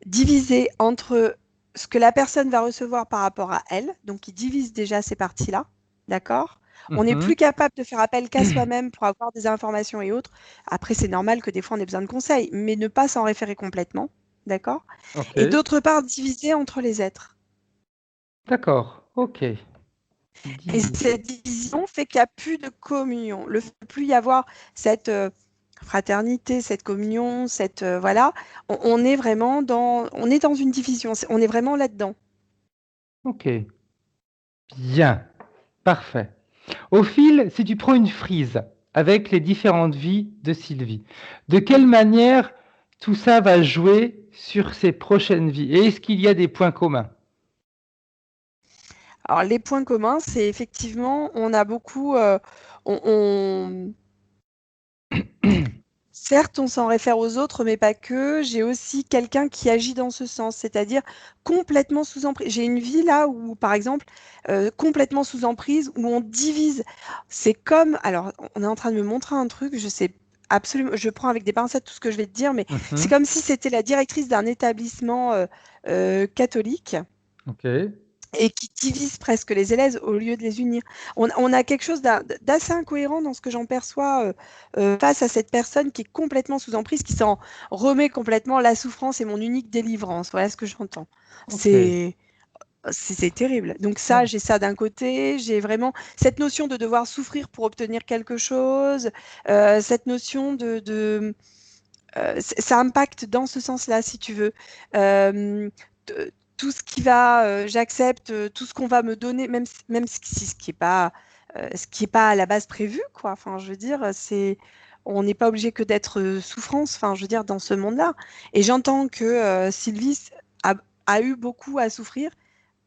Diviser entre ce que la personne va recevoir par rapport à elle, donc il divise déjà ces parties-là, d'accord? On n'est Mhm. plus capable de faire appel qu'à soi-même pour avoir des informations et autres. Après, c'est normal que des fois on ait besoin de conseils, mais ne pas s'en référer complètement, d'accord? Ok. Et d'autre part, diviser entre les êtres. D'accord. Ok. Et Diviser. cette division fait qu'il n'y a plus de communion. Le fait de plus y avoir cette fraternité, cette communion, cette voilà, on est vraiment on est dans une division. On est vraiment là-dedans. Ok. Bien. Parfait. Au fil, si tu prends une frise avec les différentes vies de Sylvie, de quelle Mhm. manière tout ça va jouer sur ses prochaines vies? Et est-ce qu'il y a des points communs? Alors les points communs, c'est effectivement, on a beaucoup, on- certes, on s'en réfère aux autres, mais pas que. J'ai aussi quelqu'un qui agit dans ce sens, c'est-à-dire complètement sous emprise. J'ai une vie là où, par exemple, complètement sous emprise, où on divise. C'est comme, alors, on est en train de me montrer un truc, je sais absolument, je prends avec des pincettes tout ce que je vais te dire, mais c'est Mhm. comme si c'était la directrice d'un établissement catholique Ok. et qui divise presque les élèves au lieu de les unir. On a quelque chose d'assez incohérent dans ce que j'en perçois face à cette personne qui est complètement sous emprise, qui s'en remet complètement la souffrance est mon unique délivrance. Voilà ce que j'entends. Ok. C'est terrible. Donc ça, Ouais. j'ai ça d'un côté, j'ai vraiment cette notion de devoir souffrir pour obtenir quelque chose, cette notion ça impacte dans ce sens-là, si tu veux. Euh, Tout ce qui va, j'accepte tout ce qu'on va me donner, même ce qui est pas à la base prévu, quoi. Enfin, je veux dire, on n'est pas obligé que d'être souffrance. Enfin, je veux dire, dans ce monde-là. Et j'entends que Sylvie a, a eu beaucoup à souffrir.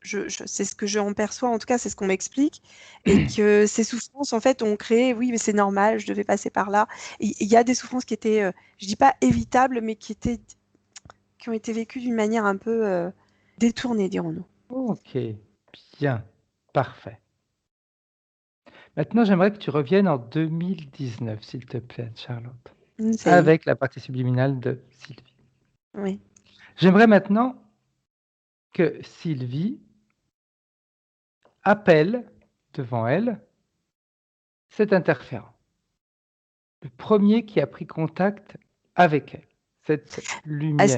C'est ce que j'en perçois, en tout cas, c'est ce qu'on m'explique, et que ces souffrances, en fait, ont créé, oui, mais c'est normal, je devais passer par là. Il y a des souffrances qui étaient, je dis pas évitables, mais qui ont été vécues d'une manière un peu détournée, dirons-nous. Ok. Bien. Parfait. Maintenant, j'aimerais que tu reviennes en 2019, s'il te plaît, Charlotte, Ça y est, avec la partie subliminale de Sylvie. oui. J'aimerais maintenant que Sylvie appelle devant elle cet interférent. le premier qui a pris contact avec elle, cette Ah, lumière.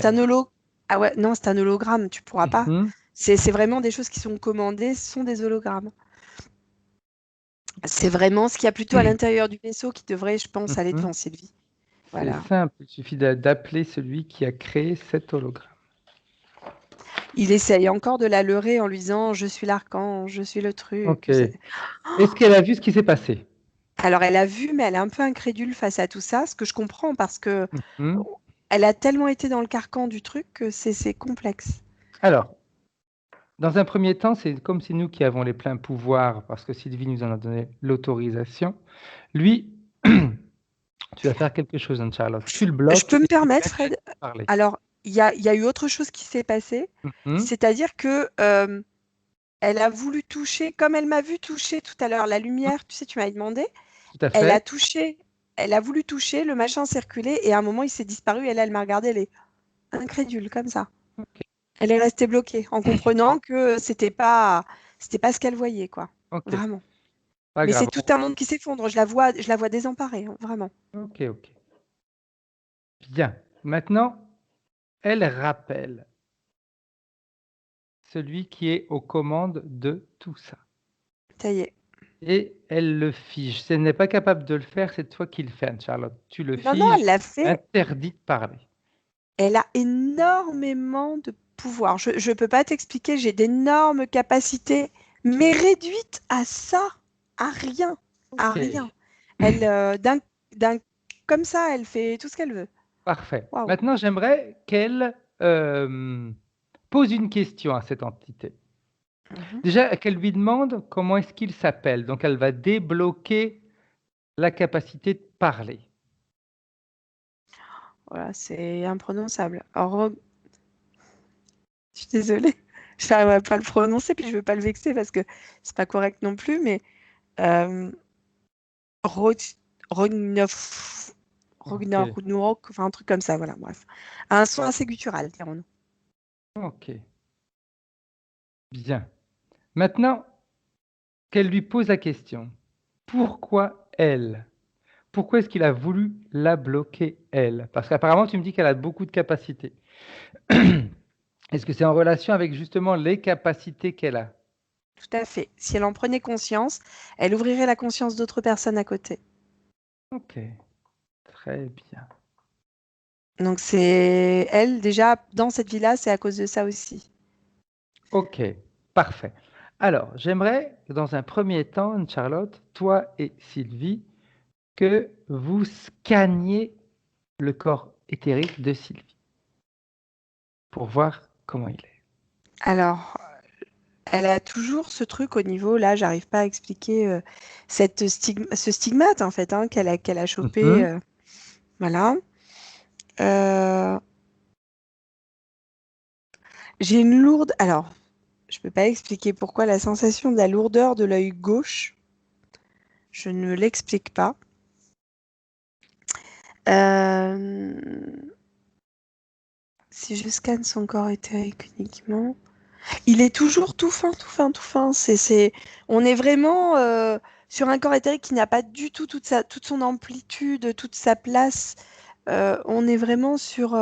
Ah ouais, non, c'est un hologramme, tu pourras pas. Mhm. C'est vraiment des choses qui sont commandées, ce sont des hologrammes. C'est vraiment ce qu'il y a plutôt à l'intérieur du vaisseau qui devrait, je pense, aller devant Sylvie. C'est Voilà. simple, il suffit d'appeler celui qui a créé cet hologramme. Il essaye encore de la leurrer en lui disant je suis l'archange, je suis le truc. Ok. Est-ce qu'elle a vu ce qui s'est passé? Alors elle a vu, mais elle est un peu incrédule face à tout ça, ce que je comprends parce que Mhm. elle a tellement été dans le carcan du truc que c'est complexe. Alors, dans un premier temps, c'est comme si nous qui avons les pleins pouvoirs, parce que Sylvie nous en a donné l'autorisation. Lui, tu vas faire quelque chose, Anne-Charlotte. Tu le Je bloques peux me et tu permettre, l'arrêtes Fred? de parler. Alors, il y a eu autre chose qui s'est passé, Mhm. c'est-à-dire que elle a voulu toucher, comme elle m'a vu toucher tout à l'heure la lumière, tu sais, tu m'avais demandé, Tout à elle a fait. touché, elle a voulu toucher, le machin circulait et à un moment il s'est disparu et là elle m'a regardé, elle est incrédule comme ça. Ok. Elle est restée bloquée en comprenant que c'était pas ce qu'elle voyait, quoi. Ok. Vraiment. Pas Mais c'est grave. tout un monde qui s'effondre. Je la vois désemparée, hein, vraiment. Ok, ok. Bien. Maintenant, elle rappelle celui qui est aux commandes de tout ça. Ça y est. Et elle le fige. Si elle n'est pas capable de le faire, c'est toi qui le fais, Anne-Charlotte. Tu le Non, non, figes, elle l'a fait. interdit de parler. Elle a énormément de pouvoir. Je ne peux pas t'expliquer, j'ai d'énormes capacités, mais réduites à ça, à rien, à Ok. rien. Elle, d'un, comme ça, elle fait tout ce qu'elle veut. Parfait. Waouh. Maintenant, j'aimerais qu'elle pose une question à cette entité. Mhm. Déjà, qu'elle lui demande comment est-ce qu'il s'appelle. Donc, elle va débloquer la capacité de parler. Voilà, c'est imprononçable. Je suis désolée, je n'arrive pas à le prononcer, puis je ne veux pas le vexer parce que c'est pas correct non plus, mais euh, Ro- Rognof- Ok. Rognarok, enfin un truc comme ça, voilà, bref. Un son assez guttural, dirons-nous. Ok. Bien. Maintenant, qu'elle lui pose la question. Pourquoi elle? Pourquoi est-ce qu'il a voulu la bloquer, elle? Parce qu'apparemment, tu me dis qu'elle a beaucoup de capacités. Est-ce que c'est en relation avec justement les capacités qu'elle a? Tout à fait. Si elle en prenait conscience, elle ouvrirait la conscience d'autres personnes à côté. Ok, très bien. Donc c'est elle, déjà, dans cette vie-là, c'est à cause de ça aussi. Ok, parfait. Alors, j'aimerais que dans un premier temps, Charlotte, toi et Sylvie, que vous scanniez le corps éthérique de Sylvie pour voir comment il est. Alors, elle a toujours ce truc au niveau, là, j'arrive pas à expliquer ce stigmate, en fait, hein, qu'elle a chopé. Mhm. Voilà. Euh, j'ai une lourde. Alors, je peux pas expliquer pourquoi la sensation de la lourdeur de l'œil gauche. Je ne l'explique pas. Euh, Si je scanne son corps éthérique uniquement, il est toujours tout fin, tout fin, tout fin. On est vraiment sur un corps éthérique qui n'a pas du tout toute son amplitude, toute sa place. On est vraiment sur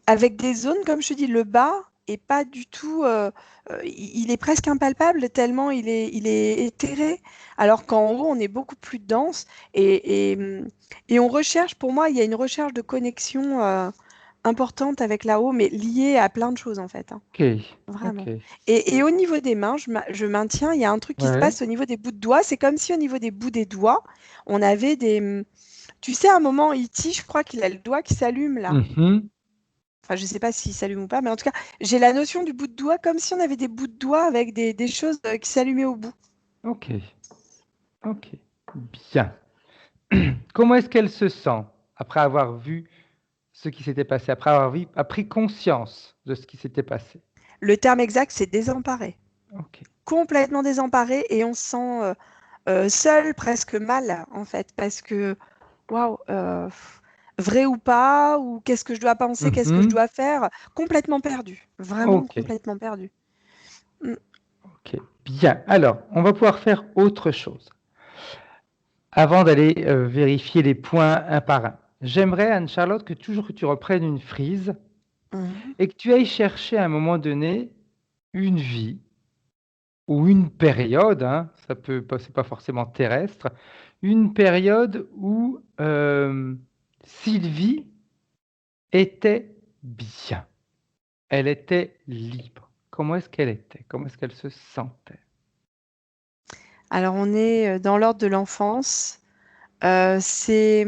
avec des zones, comme je te dis, le bas et pas du tout. Il est presque impalpable tellement il est éthéré, alors qu'en haut on est beaucoup plus dense et on recherche. Pour moi, il y a une recherche de connexion importante avec là-haut, mais liée à plein de choses en fait, hein, Ok, ok. vraiment. Et au niveau des mains, je maintiens, il y a un truc qui se Ouais. passe au niveau des bouts de doigts. C'est comme si au niveau des bouts des doigts, on avait des. Tu sais, à un moment, E.T., je crois qu'il a le doigt qui s'allume là. Mhm. Enfin, je ne sais pas s'il s'allume ou pas, mais en tout cas, j'ai la notion du bout de doigt comme si on avait des bouts de doigts avec des choses qui s'allumaient au bout. Ok, ok. Bien. Comment est-ce qu'elle se sent après avoir vu ce qui s'était passé, après avoir a pris conscience de ce qui s'était passé? Le terme exact, c'est désemparé. Ok. Complètement désemparé et on se sent seul, presque mal, en fait, parce que, waouh, vrai ou pas, ou qu'est-ce que je dois penser, qu'est-ce que je Mhm. dois faire, complètement perdu, vraiment Ok, complètement perdu. Mm. ok. Bien. Alors, on va pouvoir faire autre chose. avant d'aller vérifier les points un par un. J'aimerais, Anne-Charlotte, que toujours que tu reprennes une frise Mhm. et que tu ailles chercher à un moment donné une vie ou une période, hein, c'est pas forcément terrestre, une période où Sylvie était bien, elle était libre. Comment est-ce qu'elle était? Comment est-ce qu'elle se sentait? Alors, on est dans l'ordre de l'enfance. C'est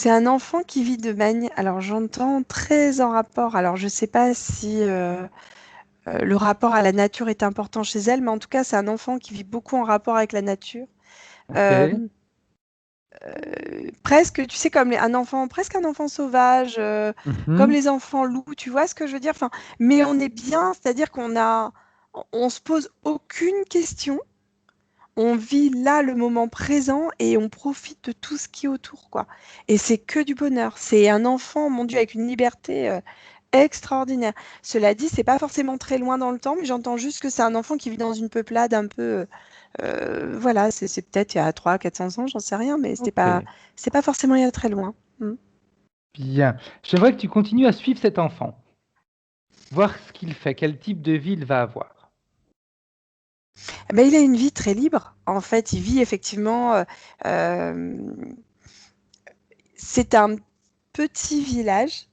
un enfant qui vit de manière, alors j'entends très en rapport, alors je ne sais pas si le rapport à la nature est important chez elle, mais en tout cas, c'est un enfant qui vit beaucoup en rapport avec la nature. Ok. Euh, presque, tu sais, comme un enfant, presque un enfant sauvage, comme Mhm. les enfants loups, tu vois ce que je veux dire? Enfin, mais on est bien, c'est-à-dire on se pose aucune question, on vit là le moment présent et on profite de tout ce qui est autour, quoi. Et c'est que du bonheur. C'est un enfant, mon Dieu, avec une liberté extraordinaire. Cela dit, c'est pas forcément très loin dans le temps, mais j'entends juste que c'est un enfant qui vit dans une peuplade un peu, voilà, c'est peut-être il y a 300-400 ans, j'en sais rien, mais Ok. c'est pas forcément il y a très loin. Mm. Bien. J'aimerais que tu continues à suivre cet enfant, voir ce qu'il fait, quel type de vie il va avoir. Eh ben, il a une vie très libre. En fait, il vit effectivement. Euh, c'est un petit village.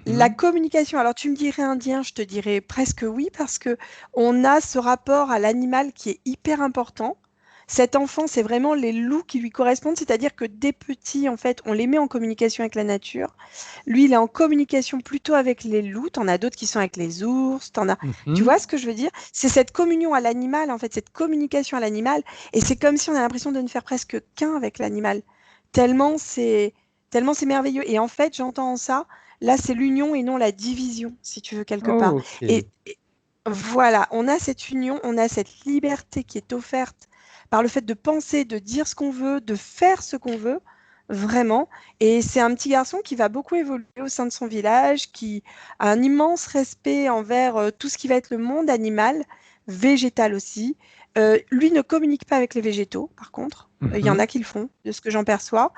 La Mhm. communication, alors tu me dirais indien, je te dirais presque oui, parce que on a ce rapport à l'animal qui est hyper important. Cet enfant, c'est vraiment les loups qui lui correspondent, c'est-à-dire que dès petit, en fait, on les met en communication avec la nature. Lui, il est en communication plutôt avec les loups. T'en as d'autres qui sont avec les ours. T'en as... Tu Mhm. vois ce que je veux dire? C'est cette communion à l'animal, en fait, cette communication à l'animal. Et c'est comme si on a l'impression de ne faire presque qu'un avec l'animal. Tellement c'est, tellement c'est merveilleux. Et en fait, j'entends en ça, là, c'est l'union et non la division, si tu veux, quelque part. Ok. Et voilà, on a cette union, on a cette liberté qui est offerte par le fait de penser, de dire ce qu'on veut, de faire ce qu'on veut, vraiment. Et c'est un petit garçon qui va beaucoup évoluer au sein de son village, qui a un immense respect envers tout ce qui va être le monde animal, végétal aussi. Lui ne communique pas avec les végétaux, par contre. Il y en Mhm. a qui le font, de ce que j'en perçois.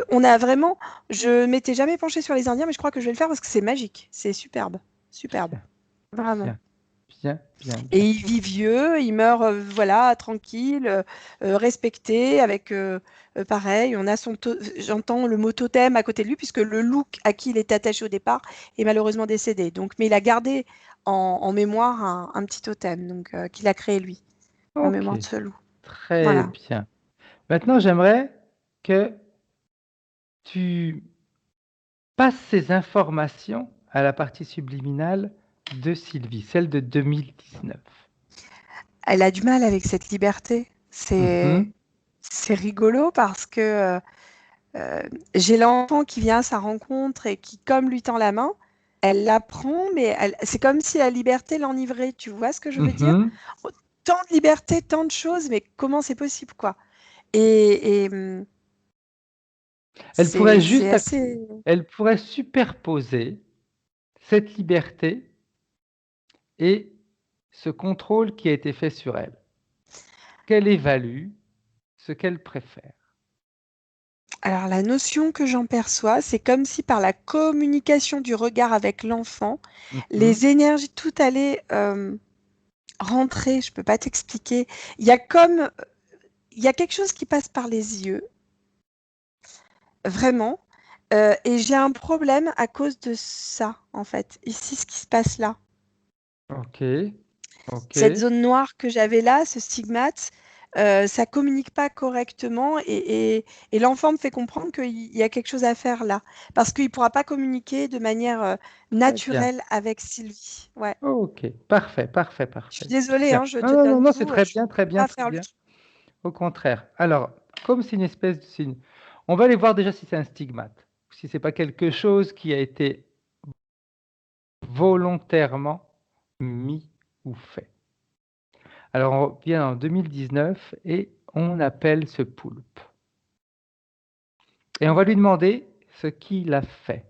On a vraiment, je m'étais jamais penchée sur les Indiens, mais je crois que je vais le faire parce que c'est magique, c'est superbe, superbe, Bien, vraiment. bien, bien, bien, Et bien. il vit vieux, il meurt voilà, tranquille, respecté, avec pareil, j'entends le mot totem à côté de lui, puisque le loup à qui il était attaché au départ est malheureusement décédé. Donc, mais il a gardé en mémoire un petit totem donc, qu'il a créé lui, en Ok, mémoire de ce loup. très Voilà. bien. Maintenant, j'aimerais que tu passes ces informations à la partie subliminale de Sylvie, celle de 2019. Elle a du mal avec cette liberté. Mhm. C'est rigolo parce que j'ai l'enfant qui vient à sa rencontre et qui, comme lui tend la main, elle la prend, mais c'est comme si la liberté l'enivrait. Tu vois ce que je veux dire? Mhm. Oh, tant de liberté, tant de choses, mais comment c'est possible, quoi? Et Elle pourrait c'est juste, assez. elle pourrait superposer cette liberté et ce contrôle qui a été fait sur elle, qu'elle évalue ce qu'elle préfère. Alors, la notion que j'en perçois, c'est comme si par la communication du regard avec l'enfant, Mhm. les énergies, tout allait rentrer. Je peux pas t'expliquer. Il y a comme, il y a quelque chose qui passe par les yeux. Vraiment. Et j'ai un problème à cause de ça, en fait. Ici, ce qui se passe là. Ok, ok, Cette zone noire que j'avais là, ce stigmate, ça communique pas correctement et l'enfant me fait comprendre qu'il y a quelque chose à faire là. Parce qu'il ne pourra pas communiquer de manière très bien. naturelle avec Sylvie. Ouais. Ok, parfait, parfait, Je suis parfait. désolée, Bien. hein, je Non, te non, non, donne non, c'est tout. très Je ne bien, très peux bien, pas très faire le bien. tout. Au contraire. Alors, comme c'est une espèce de signe, on va aller voir déjà si c'est un stigmate, ou si c'est pas quelque chose qui a été volontairement mis ou fait. Alors, on revient en 2019 et on appelle ce poulpe. Et on va lui Mhm. demander ce qu'il a fait.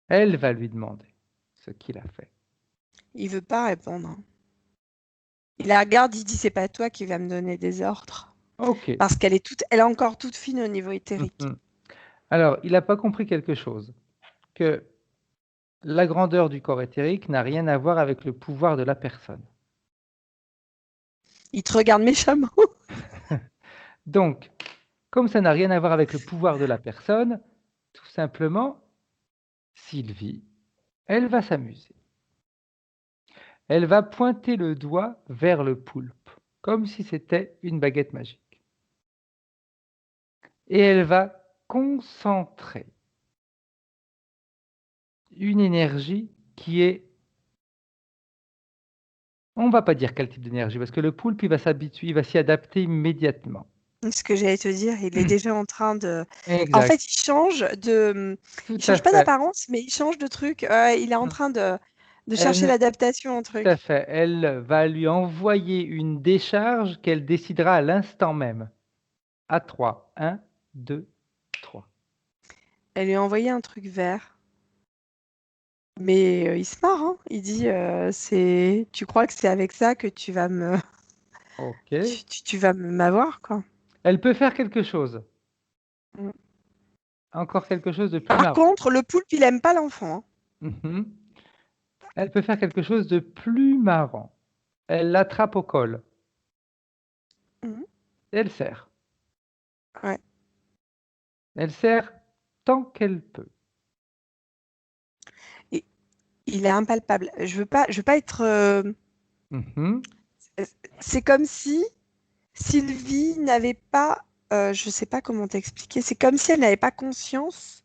Elle va lui demander ce qu'il a fait. Il veut pas répondre. Il la regarde, il dit c'est pas toi qui vas me donner des ordres. Ok. Parce qu'elle est encore toute fine au niveau éthérique. Mhm. Alors, il n'a pas compris quelque chose, que la grandeur du corps éthérique n'a rien à voir avec le pouvoir de la personne. Il te regarde méchamment. Donc, comme ça n'a rien à voir avec le pouvoir de la personne, tout simplement, Sylvie, elle va s'amuser. Elle va pointer le doigt vers le poulpe, comme si c'était une baguette magique. Et elle va concentrer une énergie qui est... On ne va pas dire quel type d'énergie, parce que le poulpe, il va s'habituer, il va s'y adapter immédiatement. Ce que j'allais te dire, il est déjà en train de... En Exact, fait, il change de... tout Il à change pas fait. d'apparence, mais il change de truc. Il est en train de chercher Elle, l'adaptation au tout à truc. fait. Elle va lui envoyer une décharge qu'elle décidera à l'instant même. À 3. 1, 2, 3. Elle lui a envoyé un truc vert. Mais il se marre, hein. Il dit, tu crois que c'est avec ça que tu vas OK. tu vas m'avoir, quoi. Elle peut faire quelque chose. Mm. Encore quelque chose de plus Par marrant. contre, le poulpe, il aime pas l'enfant, hein. Mhm. Elle peut faire quelque chose de plus marrant. Elle l'attrape au col. Mhm. Et elle serre. Ouais. Elle serre tant qu'elle peut. Et il est impalpable. Je veux pas être. Mhm. C'est comme si Sylvie n'avait pas. Je sais pas comment t'expliquer. C'est comme si elle n'avait pas conscience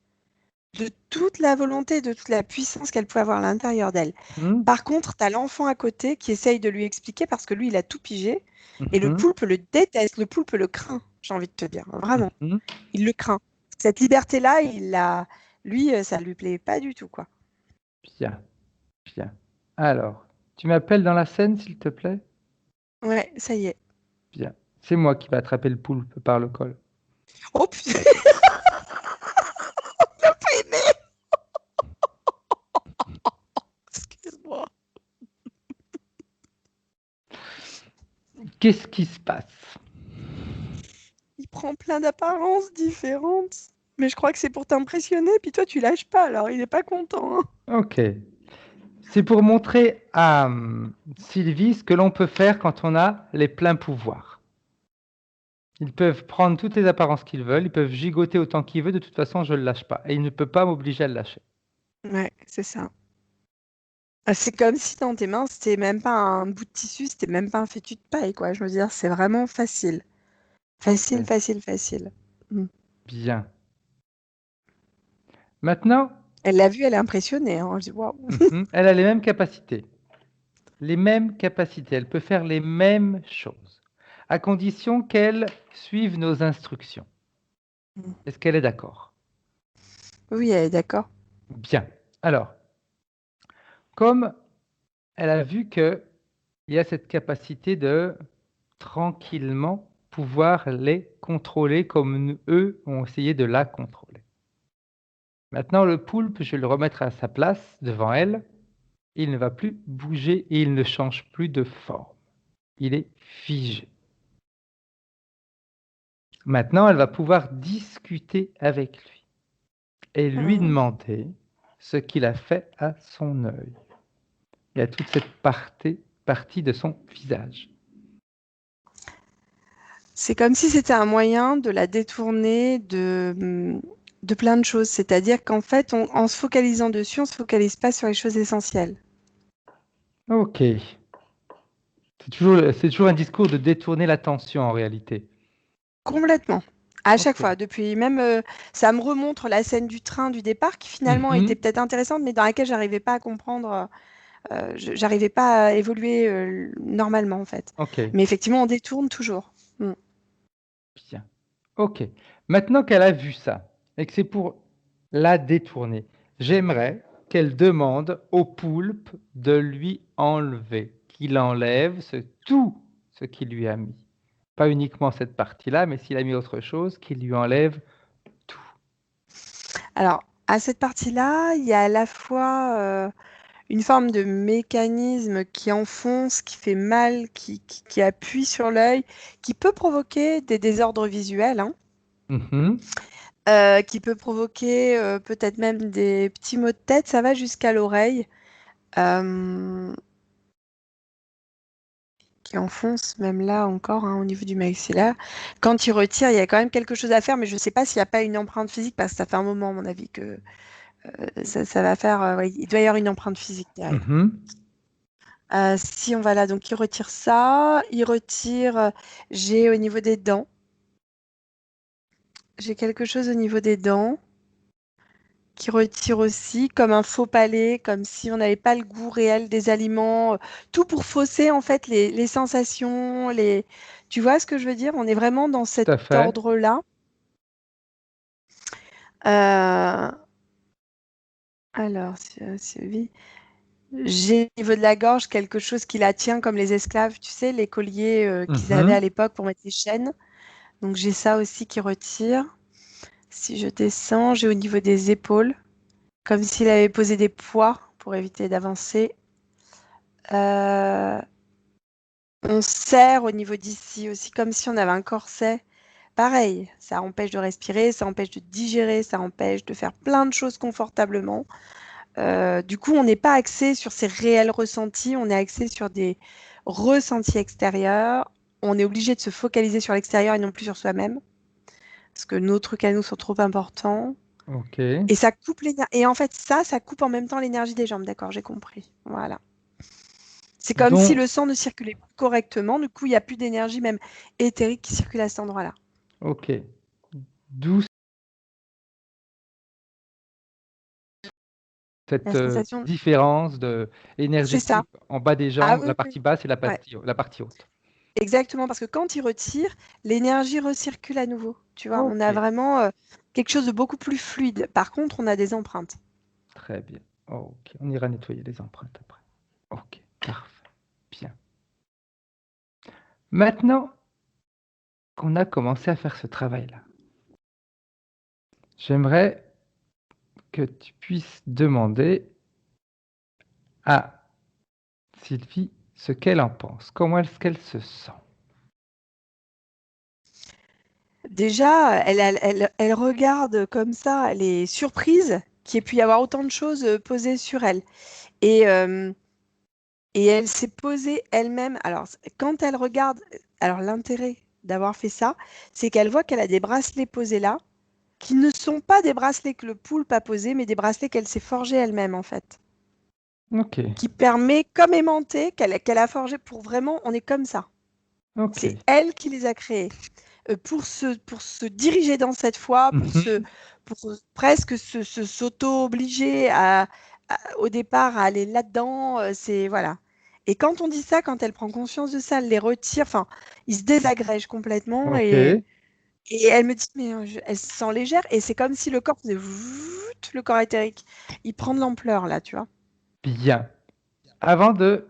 de toute la volonté, de toute la puissance qu'elle pouvait avoir à l'intérieur d'elle. Mhm. Par contre, tu as l'enfant à côté qui essaye de lui expliquer parce que lui, il a tout pigé. Et le Mhm. poulpe le déteste, le poulpe le craint, j'ai envie de te dire. Vraiment, Mhm. il le craint. Cette liberté-là, lui, ça lui plaît pas du tout, quoi. Bien, bien. Alors, tu m'appelles dans la scène, s'il te plaît? Ouais, ça y est. Bien. C'est moi qui vais attraper le poulpe par le col. Oh putain, j'ai pas aimé. Excuse-moi. Qu'est-ce qui se passe? Il prend plein d'apparences différentes. Mais je crois que c'est pour t'impressionner, puis toi, tu lâches pas, alors il est pas content, hein. Ok. C'est pour montrer à Sylvie ce que l'on peut faire quand on a les pleins pouvoirs. Ils peuvent prendre toutes les apparences qu'ils veulent, ils peuvent gigoter autant qu'ils veulent, de toute façon, je ne le lâche pas. Et il ne peut pas m'obliger à le lâcher. Ouais, c'est ça. Ah, c'est comme si dans tes mains, c'était même pas un bout de tissu, c'était même pas un fétu de paille, quoi. Je veux dire, c'est vraiment facile. Facile, Ok. facile, facile. Mm. Bien. Maintenant, Elle l'a vu, elle est impressionnée, hein. Je dis, waouh. elle a les mêmes capacités. Les mêmes capacités. Elle peut faire les mêmes choses, à condition qu'elle suive nos instructions. Mm. Est-ce qu'elle est d'accord? Oui, elle est d'accord. Bien. Alors, comme elle a vu qu'il y a cette capacité de tranquillement pouvoir les contrôler comme eux ont essayé de la contrôler. Maintenant, le poulpe, je vais le remettre à sa place devant elle. Il ne va plus bouger et il ne change plus de forme. Il est figé. Maintenant, elle va pouvoir discuter avec lui et lui Mm. demander ce qu'il a fait à son œil et à toute cette partie de son visage. C'est comme si c'était un moyen de la détourner de plein de choses. C'est-à-dire qu'en fait, en se focalisant dessus, on se focalise pas sur les choses essentielles. Ok. C'est toujours un discours de détourner l'attention en réalité. Complètement. À chaque Ok. fois. Depuis même, ça me remontre la scène du train du départ qui finalement était Mhm. peut-être intéressante, mais dans laquelle j'arrivais pas à comprendre. J'arrivais pas à évoluer normalement en fait. Ok. Mais effectivement, on détourne toujours. Mm. Bien. Ok. Maintenant qu'elle a vu ça et que c'est pour la détourner, j'aimerais qu'elle demande au poulpe de lui enlever, qu'il enlève tout ce qu'il lui a mis. Pas uniquement cette partie-là, mais s'il a mis autre chose, qu'il lui enlève tout. Alors, à cette partie-là, il y a à la fois une forme de mécanisme qui enfonce, qui fait mal, qui appuie sur l'œil, qui peut provoquer des désordres visuels, hein, Mhm. qui peut provoquer peut-être même des petits maux de tête. Ça va jusqu'à l'oreille, qui enfonce même là encore, hein, au niveau du maxillaire. Quand il retire, il y a quand même quelque chose à faire, mais je ne sais pas s'il n'y a pas une empreinte physique, parce que ça fait un moment, à mon avis, que ça va faire. Ouais, il doit y avoir une empreinte physique derrière. Mhm. Si on va là, donc il retire ça, il retire, j'ai au niveau des dents, j'ai quelque chose au niveau des dents qui retire aussi, comme un faux palais, comme si on n'avait pas le goût réel des aliments, tout pour fausser en fait les sensations, tu vois ce que je veux dire? On est vraiment dans Tout cet à fait. ordre-là. Euh, alors, Sylvie, j'ai au niveau de la gorge quelque chose qui la tient comme les esclaves, tu sais, les colliers qu'ils avaient à Mhm. l'époque pour mettre les chaînes. Donc j'ai ça aussi qui retire. Si je descends, j'ai au niveau des épaules, comme s'il avait posé des poids pour éviter d'avancer. Euh, on serre au niveau d'ici aussi, comme si on avait un corset. Pareil, ça empêche de respirer, ça empêche de digérer, ça empêche de faire plein de choses confortablement. Du coup, on n'est pas axé sur ces réels ressentis, on est axé sur des ressentis extérieurs. On est obligé de se focaliser sur l'extérieur et non plus sur soi-même, parce que nos trucs à nous sont trop importants. Ok. Et ça coupe l'énergie. Et en fait, ça coupe en même temps l'énergie des jambes. D'accord, j'ai compris. Voilà. C'est comme si Donc, le sang ne circulait plus correctement. Du coup, il n'y a plus d'énergie, même éthérique, qui circule à cet endroit-là. ok. D'où cette La sensation, différence c'est ça. énergétique en bas des Ah jambes, oui, la oui. partie basse et Ouais. la partie haute. Exactement, parce que quand il retire, l'énergie recircule à nouveau. Tu vois, on Ok. a vraiment quelque chose de beaucoup plus fluide. Par contre, on a des empreintes. Très bien. Ok. On ira nettoyer les empreintes après. Ok. Parfait. Bien. Maintenant qu'on a commencé à faire ce travail-là, j'aimerais que tu puisses demander à Sylvie ce qu'elle en pense, comment est-ce qu'elle se sent. Déjà, elle regarde comme ça, elle est surprise qu'il y ait pu y avoir autant de choses posées sur elle. Et, euh, Et elle s'est posée elle-même. Alors, quand elle regarde, alors l'intérêt d'avoir fait ça, c'est qu'elle voit qu'elle a des bracelets posés là, qui ne sont pas des bracelets que le poulpe a posés, mais des bracelets qu'elle s'est forgés elle-même, en fait. Ok. Qui permet, comme aimanté, qu'elle a forgé pour vraiment, on est comme ça. Ok. C'est elle qui les a créés. Pour se diriger dans cette foi, Mhm. pour presque s'auto-obliger au départ à aller là-dedans, c'est voilà. Et quand on dit ça, quand elle prend conscience de ça, elle les retire, enfin, il se désagrège complètement Ok. et elle me dit, mais elle se sent légère et c'est comme si le corps faisait voûte, le corps éthérique. Il prend de l'ampleur là, tu vois. Bien. Avant de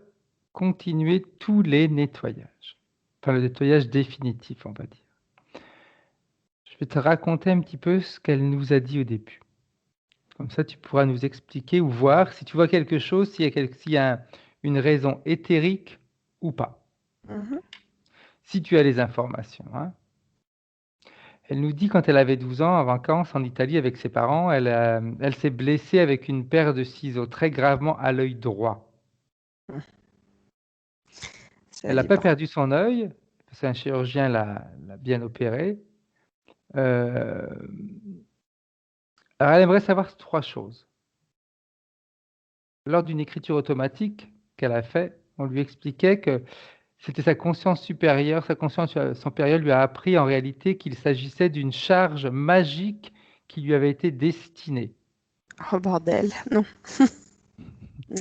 continuer tous les nettoyages, enfin le nettoyage définitif, on va dire, je vais te raconter un petit peu ce qu'elle nous a dit au début. Comme ça, tu pourras nous expliquer ou voir si tu vois quelque chose, s'il y a une raison éthérique ou pas. Mhm. Si tu as les informations, hein. Elle nous dit quand elle avait 12 ans, en vacances en Italie avec ses parents, elle s'est blessée avec une paire de ciseaux très gravement à l'œil droit. Ça Elle n'a allait pas pas. perdu son œil, parce qu'un chirurgien l'a bien opéré. Euh, alors elle aimerait savoir trois choses. Lors d'une écriture automatique qu'elle a fait, on lui expliquait que c'était sa conscience supérieure, sa conscience supérieure lui a appris en réalité qu'il s'agissait d'une charge magique qui lui avait été destinée. Oh bordel, non,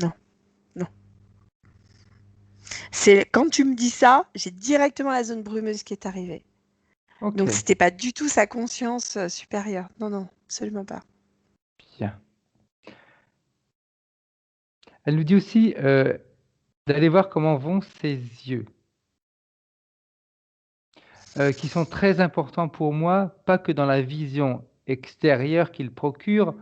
non, non. C'est quand tu me dis ça, j'ai directement la zone brumeuse qui est arrivée. Ok, Donc, c'était pas du tout sa conscience supérieure. Non, non, absolument pas. bien. Elle nous dit aussi d'aller voir comment vont ses yeux, qui sont très importants pour moi, pas que dans la vision extérieure qu'ils procurent,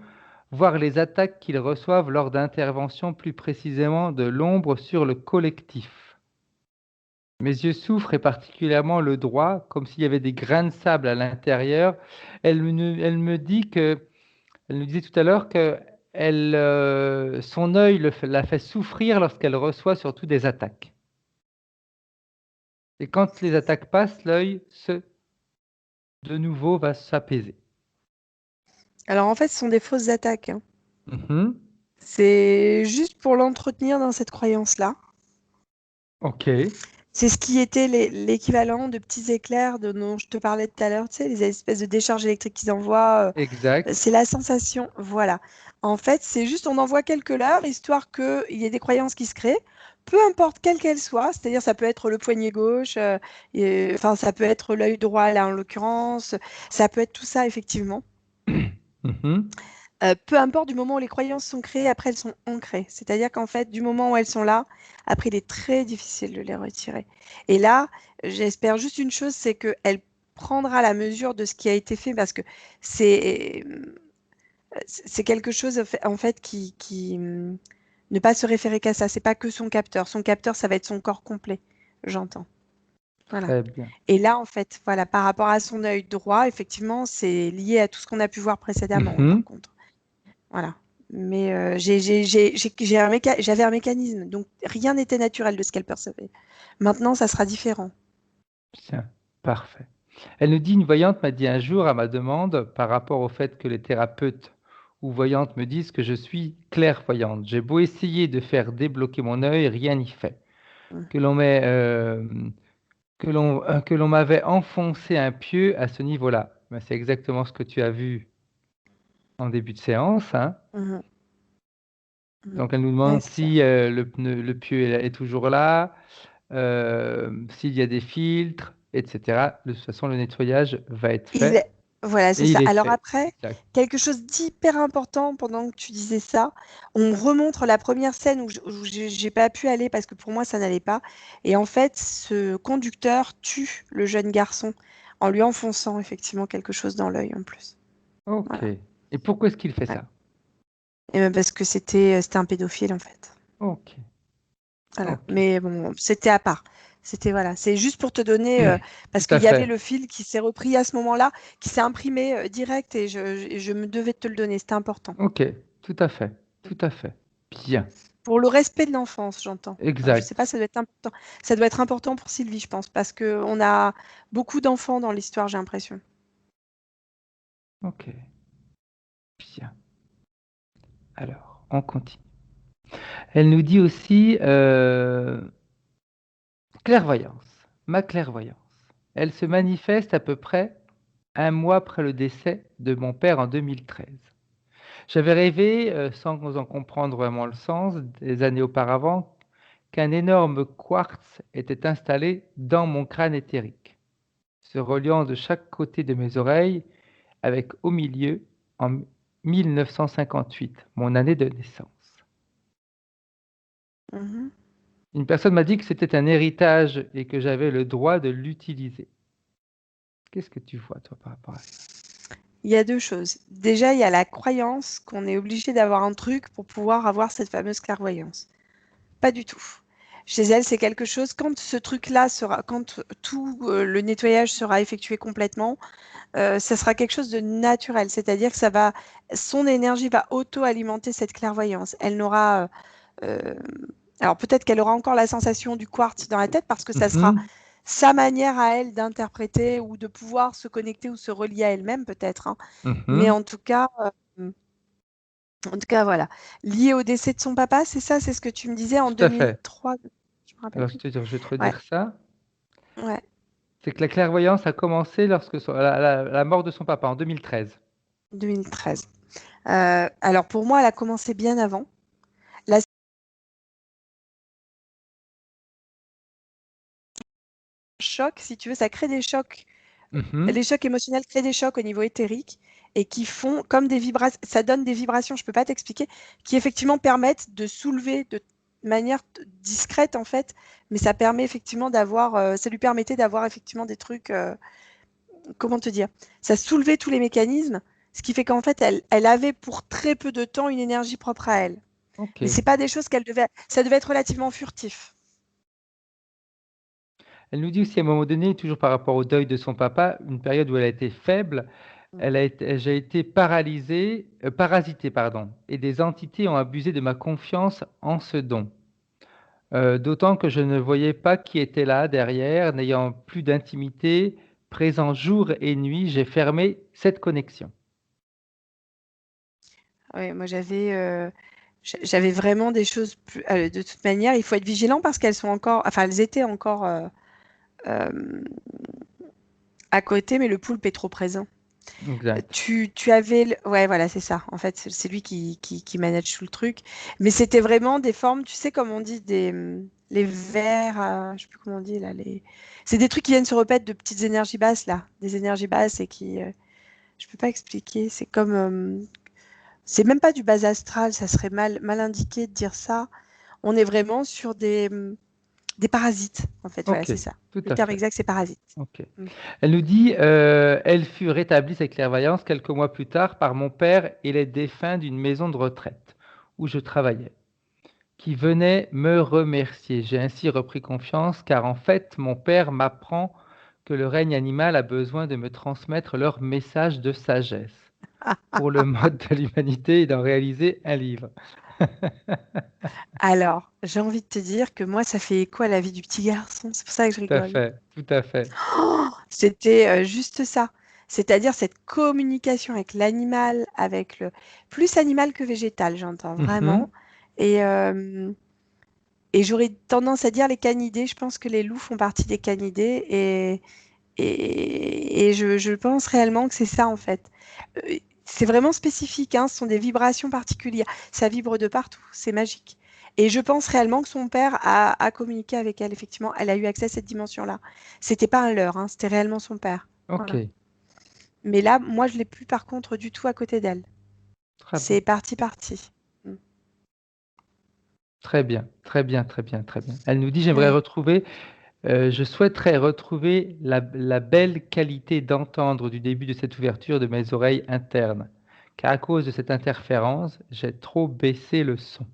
voir les attaques qu'ils reçoivent lors d'interventions, plus précisément de l'ombre sur le collectif. Mes yeux souffrent et particulièrement le droit, comme s'il y avait des grains de sable à l'intérieur. Elle me dit que, elle nous disait tout à l'heure que son œil la fait souffrir lorsqu'elle reçoit surtout des attaques. Et quand les attaques passent, l'œil, de nouveau, va s'apaiser. Alors en fait, ce sont des fausses attaques, hein. Mhm. C'est juste pour l'entretenir dans cette croyance-là. Ok, C'est ce qui était l'équivalent de petits éclairs dont je te parlais tout à l'heure, tu sais, les espèces de décharges électriques qu'ils envoient. exact. C'est la sensation, voilà. En fait, c'est juste on envoie quelques leurres, histoire qu'il y ait des croyances qui se créent, peu importe quelle qu'elle soit, c'est-à-dire ça peut être le poignet gauche, enfin ça peut être l'œil droit là en l'occurrence, ça peut être tout ça effectivement. Mhm. Peu importe du moment où les croyances sont créées, après elles sont ancrées. C'est-à-dire qu'en fait, du moment où elles sont là, après il est très difficile de les retirer. Et là, j'espère juste une chose, c'est qu'elle prendra la mesure de ce qui a été fait parce que c'est c'est quelque chose en fait ne pas se référer qu'à ça. C'est pas que son capteur. Son capteur, ça va être son corps complet. J'entends. Voilà. Très bien. Et là, en fait, voilà, par rapport à son œil droit, effectivement, c'est lié à tout ce qu'on a pu voir précédemment, par Mhm. contre. Voilà. Mais j'avais un mécanisme, donc rien n'était naturel de ce qu'elle percevait. Maintenant, ça sera différent. Bien, parfait. Elle nous dit, une voyante m'a dit un jour à ma demande, par rapport au fait que les thérapeutes ou voyantes me disent que je suis clairvoyante. J'ai beau essayer de faire débloquer mon œil, rien n'y fait. Mm. Que l'on m'avait enfoncé un pieu à ce niveau-là. Ben, c'est exactement ce que tu as vu en début de séance, hein. Mhm. Mhm. Donc elle nous Ouais, demande c'est ça. si le pieu est toujours là, s'il y a des filtres, etc. De toute façon, le nettoyage va être Il fait est- Voilà, c'est et il ça. est Alors fait. après, Exact. quelque chose d'hyper important pendant que tu disais ça, on me remontre la première scène où j'ai pas pu aller parce que pour moi ça n'allait pas. Et en fait, ce conducteur tue le jeune garçon en lui enfonçant effectivement quelque chose dans l'œil en plus. Ok. Voilà. Et pourquoi est-ce qu'il fait Ouais. ça? Et parce que c'était un pédophile en fait. Ok. Voilà. Ok. Mais bon, c'était à part. C'était voilà, c'est juste pour te donner Tout parce à qu'il y avait fait. le fil qui s'est repris à ce moment-là, qui s'est imprimé direct et je me devais te le donner, c'était important. Ok. Tout à fait. Tout à fait. Bien. Pour le respect de l'enfance, j'entends. Je sais Exact. pas, ça doit être important. Ça doit être important pour Sylvie, je pense, parce que on a beaucoup d'enfants dans l'histoire, j'ai l'impression. Ok. Bien. Alors, on continue. Elle nous dit aussi clairvoyance. Ma clairvoyance. Elle se manifeste à peu près un mois après le décès de mon père en 2013. J'avais rêvé, sans en comprendre vraiment le sens, des années auparavant, qu'un énorme quartz était installé dans mon crâne éthérique, se reliant de chaque côté de mes oreilles, avec au milieu, en 1958, mon année de naissance. Mhm. Une personne m'a dit que c'était un héritage et que j'avais le droit de l'utiliser. Qu'est-ce que tu vois, toi, par rapport à ça? Il y a deux choses. Déjà, il y a la croyance qu'on est obligé d'avoir un truc pour pouvoir avoir cette fameuse clairvoyance. Pas du tout. Chez elle, c'est quelque chose, quand ce truc-là sera, quand tout le nettoyage sera effectué complètement, ça sera quelque chose de naturel. C'est-à-dire que son énergie va auto-alimenter cette clairvoyance. Elle n'aura, euh, alors peut-être qu'elle aura encore la sensation du quartz dans la tête parce que ça sera Mhm, sa manière à elle d'interpréter ou de pouvoir se connecter ou se relier à elle-même peut-être, hein. Mais mhm, en tout cas, voilà. Lié au décès de son papa, c'est ça, c'est ce que tu me disais en tout à fait. 2003. Je me rappelle Alors, plus. je vais te Ouais, redire ça. ouais, C'est que la clairvoyance a commencé lorsque la mort de son papa, en 2013. 2013. Alors pour moi, elle a commencé bien avant. La choc, si tu veux, ça crée des chocs. Mhm, Les chocs émotionnels créent des chocs au niveau éthérique et qui font comme des vibrations. Ça donne des vibrations, je ne peux pas t'expliquer, qui effectivement permettent de soulever de manière discrète en fait, mais ça permet effectivement d'avoir, ça lui permettait d'avoir effectivement des trucs. Comment te dire? Ça soulevait tous les mécanismes, Ce qui fait qu'en fait, elle avait pour très peu de temps une énergie propre à elle. Ok. Mais c'est pas des choses ça devait être relativement furtif. Elle nous dit aussi à un moment donné, toujours par rapport au deuil de son papa, une période où elle a été faible, j'ai été parasitée, pardon, et des entités ont abusé de ma confiance en ce don. D'autant que je ne voyais pas qui était là derrière, n'ayant plus d'intimité, présent jour et nuit, j'ai fermé cette connexion. Ouais, moi j'avais vraiment des choses de toute manière, il faut être vigilant parce elles étaient encore à côté, mais le poulpe est trop présent. Exact. Tu avais, ouais, voilà, c'est ça. En fait, c'est lui qui manage tout le truc. Mais c'était vraiment des formes, tu sais, comme on dit, les vers, je sais plus comment on dit là, c'est des trucs qui viennent se repetir de petites énergies basses là, des énergies basses et je peux pas expliquer. C'est comme, c'est même pas du bas astral, ça serait mal indiqué de dire ça. On est vraiment sur des parasites, en fait. Voilà, Ok, c'est ça. tout Le à terme fait. exact, c'est parasite. Ok. Mm. Elle nous dit, elle fut rétablie, cette clairvoyance, quelques mois plus tard par mon père et les défunts d'une maison de retraite où je travaillais, qui venaient me remercier. J'ai ainsi repris confiance, car en fait, mon père m'apprend que le règne animal a besoin de me transmettre leur message de sagesse pour le mode de l'humanité et d'en réaliser un livre. Alors, j'ai envie de te dire que moi, ça fait écho à la vie du petit garçon. C'est pour ça que je Tout à rigole. fait, tout à fait. Oh, c'était juste ça. C'est-à-dire cette communication avec l'animal, avec le plus animal que végétal, j'entends Mhm. vraiment. Et, et j'aurais tendance à dire les canidés. Je pense que les loups font partie des canidés. Et je pense réellement que c'est ça, en fait. C'est vraiment spécifique, hein, ce sont des vibrations particulières. Ça vibre de partout, c'est magique. Et je pense réellement que son père a communiqué avec elle, effectivement. Elle a eu accès à cette dimension-là. C'était pas un leurre, hein, c'était réellement son père. Ok, Voilà. Mais là, moi, je l'ai plus, par contre, du tout à côté d'elle. très bien. C'est parti. Mm. Très bien, très bien, très bien, très bien. Elle nous dit, Ouais. je souhaiterais retrouver la belle qualité d'entendre du début de cette ouverture de mes oreilles internes, car à cause de cette interférence, j'ai trop baissé le son.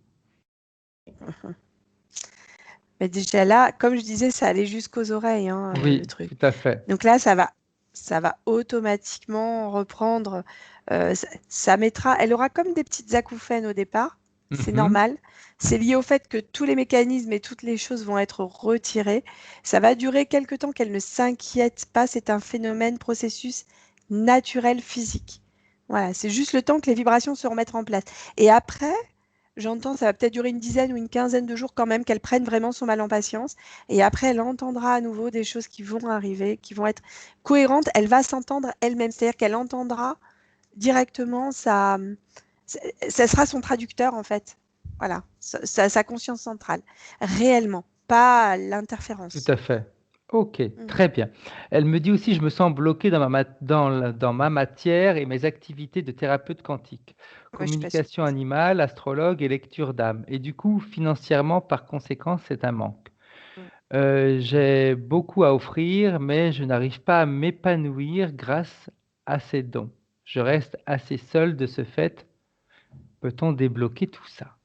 Mais déjà là, comme je disais, ça allait jusqu'aux oreilles, hein, le Oui, truc. tout à fait. Donc là, ça va automatiquement reprendre. Elle aura comme des petites acouphènes au départ. C'est Mhm. normal. C'est lié au fait que tous les mécanismes et toutes les choses vont être retirés. Ça va durer quelque temps qu'elle ne s'inquiète pas. C'est un phénomène, processus naturel physique. Voilà, c'est juste le temps que les vibrations se remettent en place. Et après, j'entends, ça va peut-être durer une dizaine ou une quinzaine de jours quand même, qu'elle prenne vraiment son mal en patience. Et après, elle entendra à nouveau des choses qui vont arriver, qui vont être cohérentes. Elle va s'entendre elle-même, c'est-à-dire qu'elle entendra directement ça sera son traducteur en fait. Voilà, sa conscience centrale, réellement, pas Tout l'interférence. à fait. Ok, Mm. très bien. Elle me dit aussi, je me sens bloqué dans ma matière et mes activités de thérapeute quantique, Ouais, je suis pas sûre. communication animale, astrologue et lecture d'âme. Et du coup, financièrement, par conséquent, c'est un manque. Mm. J'ai beaucoup à offrir, mais je n'arrive pas à m'épanouir grâce à ces dons. Je reste assez seul de ce fait. Peut-on débloquer tout ça?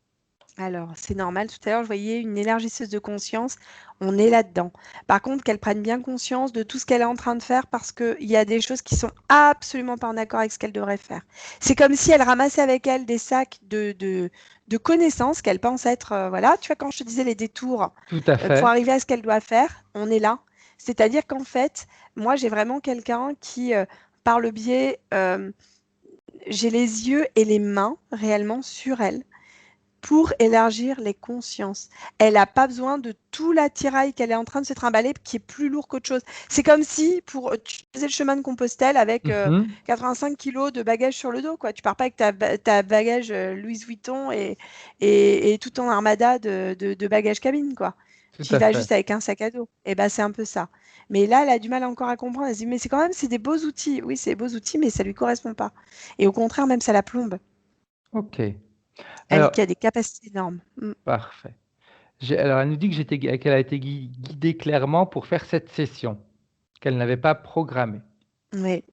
Alors, c'est normal. Tout à l'heure, je voyais une élargisseuse de conscience. On est là-dedans. Par contre, qu'elle prenne bien conscience de tout ce qu'elle est en train de faire parce qu'il y a des choses qui sont absolument pas en accord avec ce qu'elle devrait faire. C'est comme si elle ramassait avec elle des sacs de connaissances qu'elle pense être. Voilà, tu vois, quand je te disais les détours Tout à pour fait. arriver à ce qu'elle doit faire, on est là. C'est-à-dire qu'en fait, moi, j'ai vraiment quelqu'un qui, par le biais, j'ai les yeux et les mains réellement sur elle pour élargir les consciences. Elle n'a pas besoin de tout l'attirail qu'elle est en train de se trimballer, qui est plus lourd qu'autre chose. C'est comme si tu faisais le chemin de Compostelle avec Mhm. 85 kilos de bagages sur le dos. Quoi. Tu pars pas avec ta bagage Louis Vuitton et tout ton armada de bagages cabine. Quoi. Tout Tu y à vas fait. juste avec un sac à dos. Et ben c'est un peu ça. Mais là, elle a du mal encore à comprendre. Elle se dit, mais c'est quand même, c'est des beaux outils. Oui, c'est des beaux outils, mais ça lui correspond pas. Et au contraire, même ça la plombe. Ok. Elle Alors, qui a des capacités énormes. Mm. parfait. Alors, elle nous dit qu'elle a été guidée clairement pour faire cette session, qu'elle n'avait pas programmée. Oui.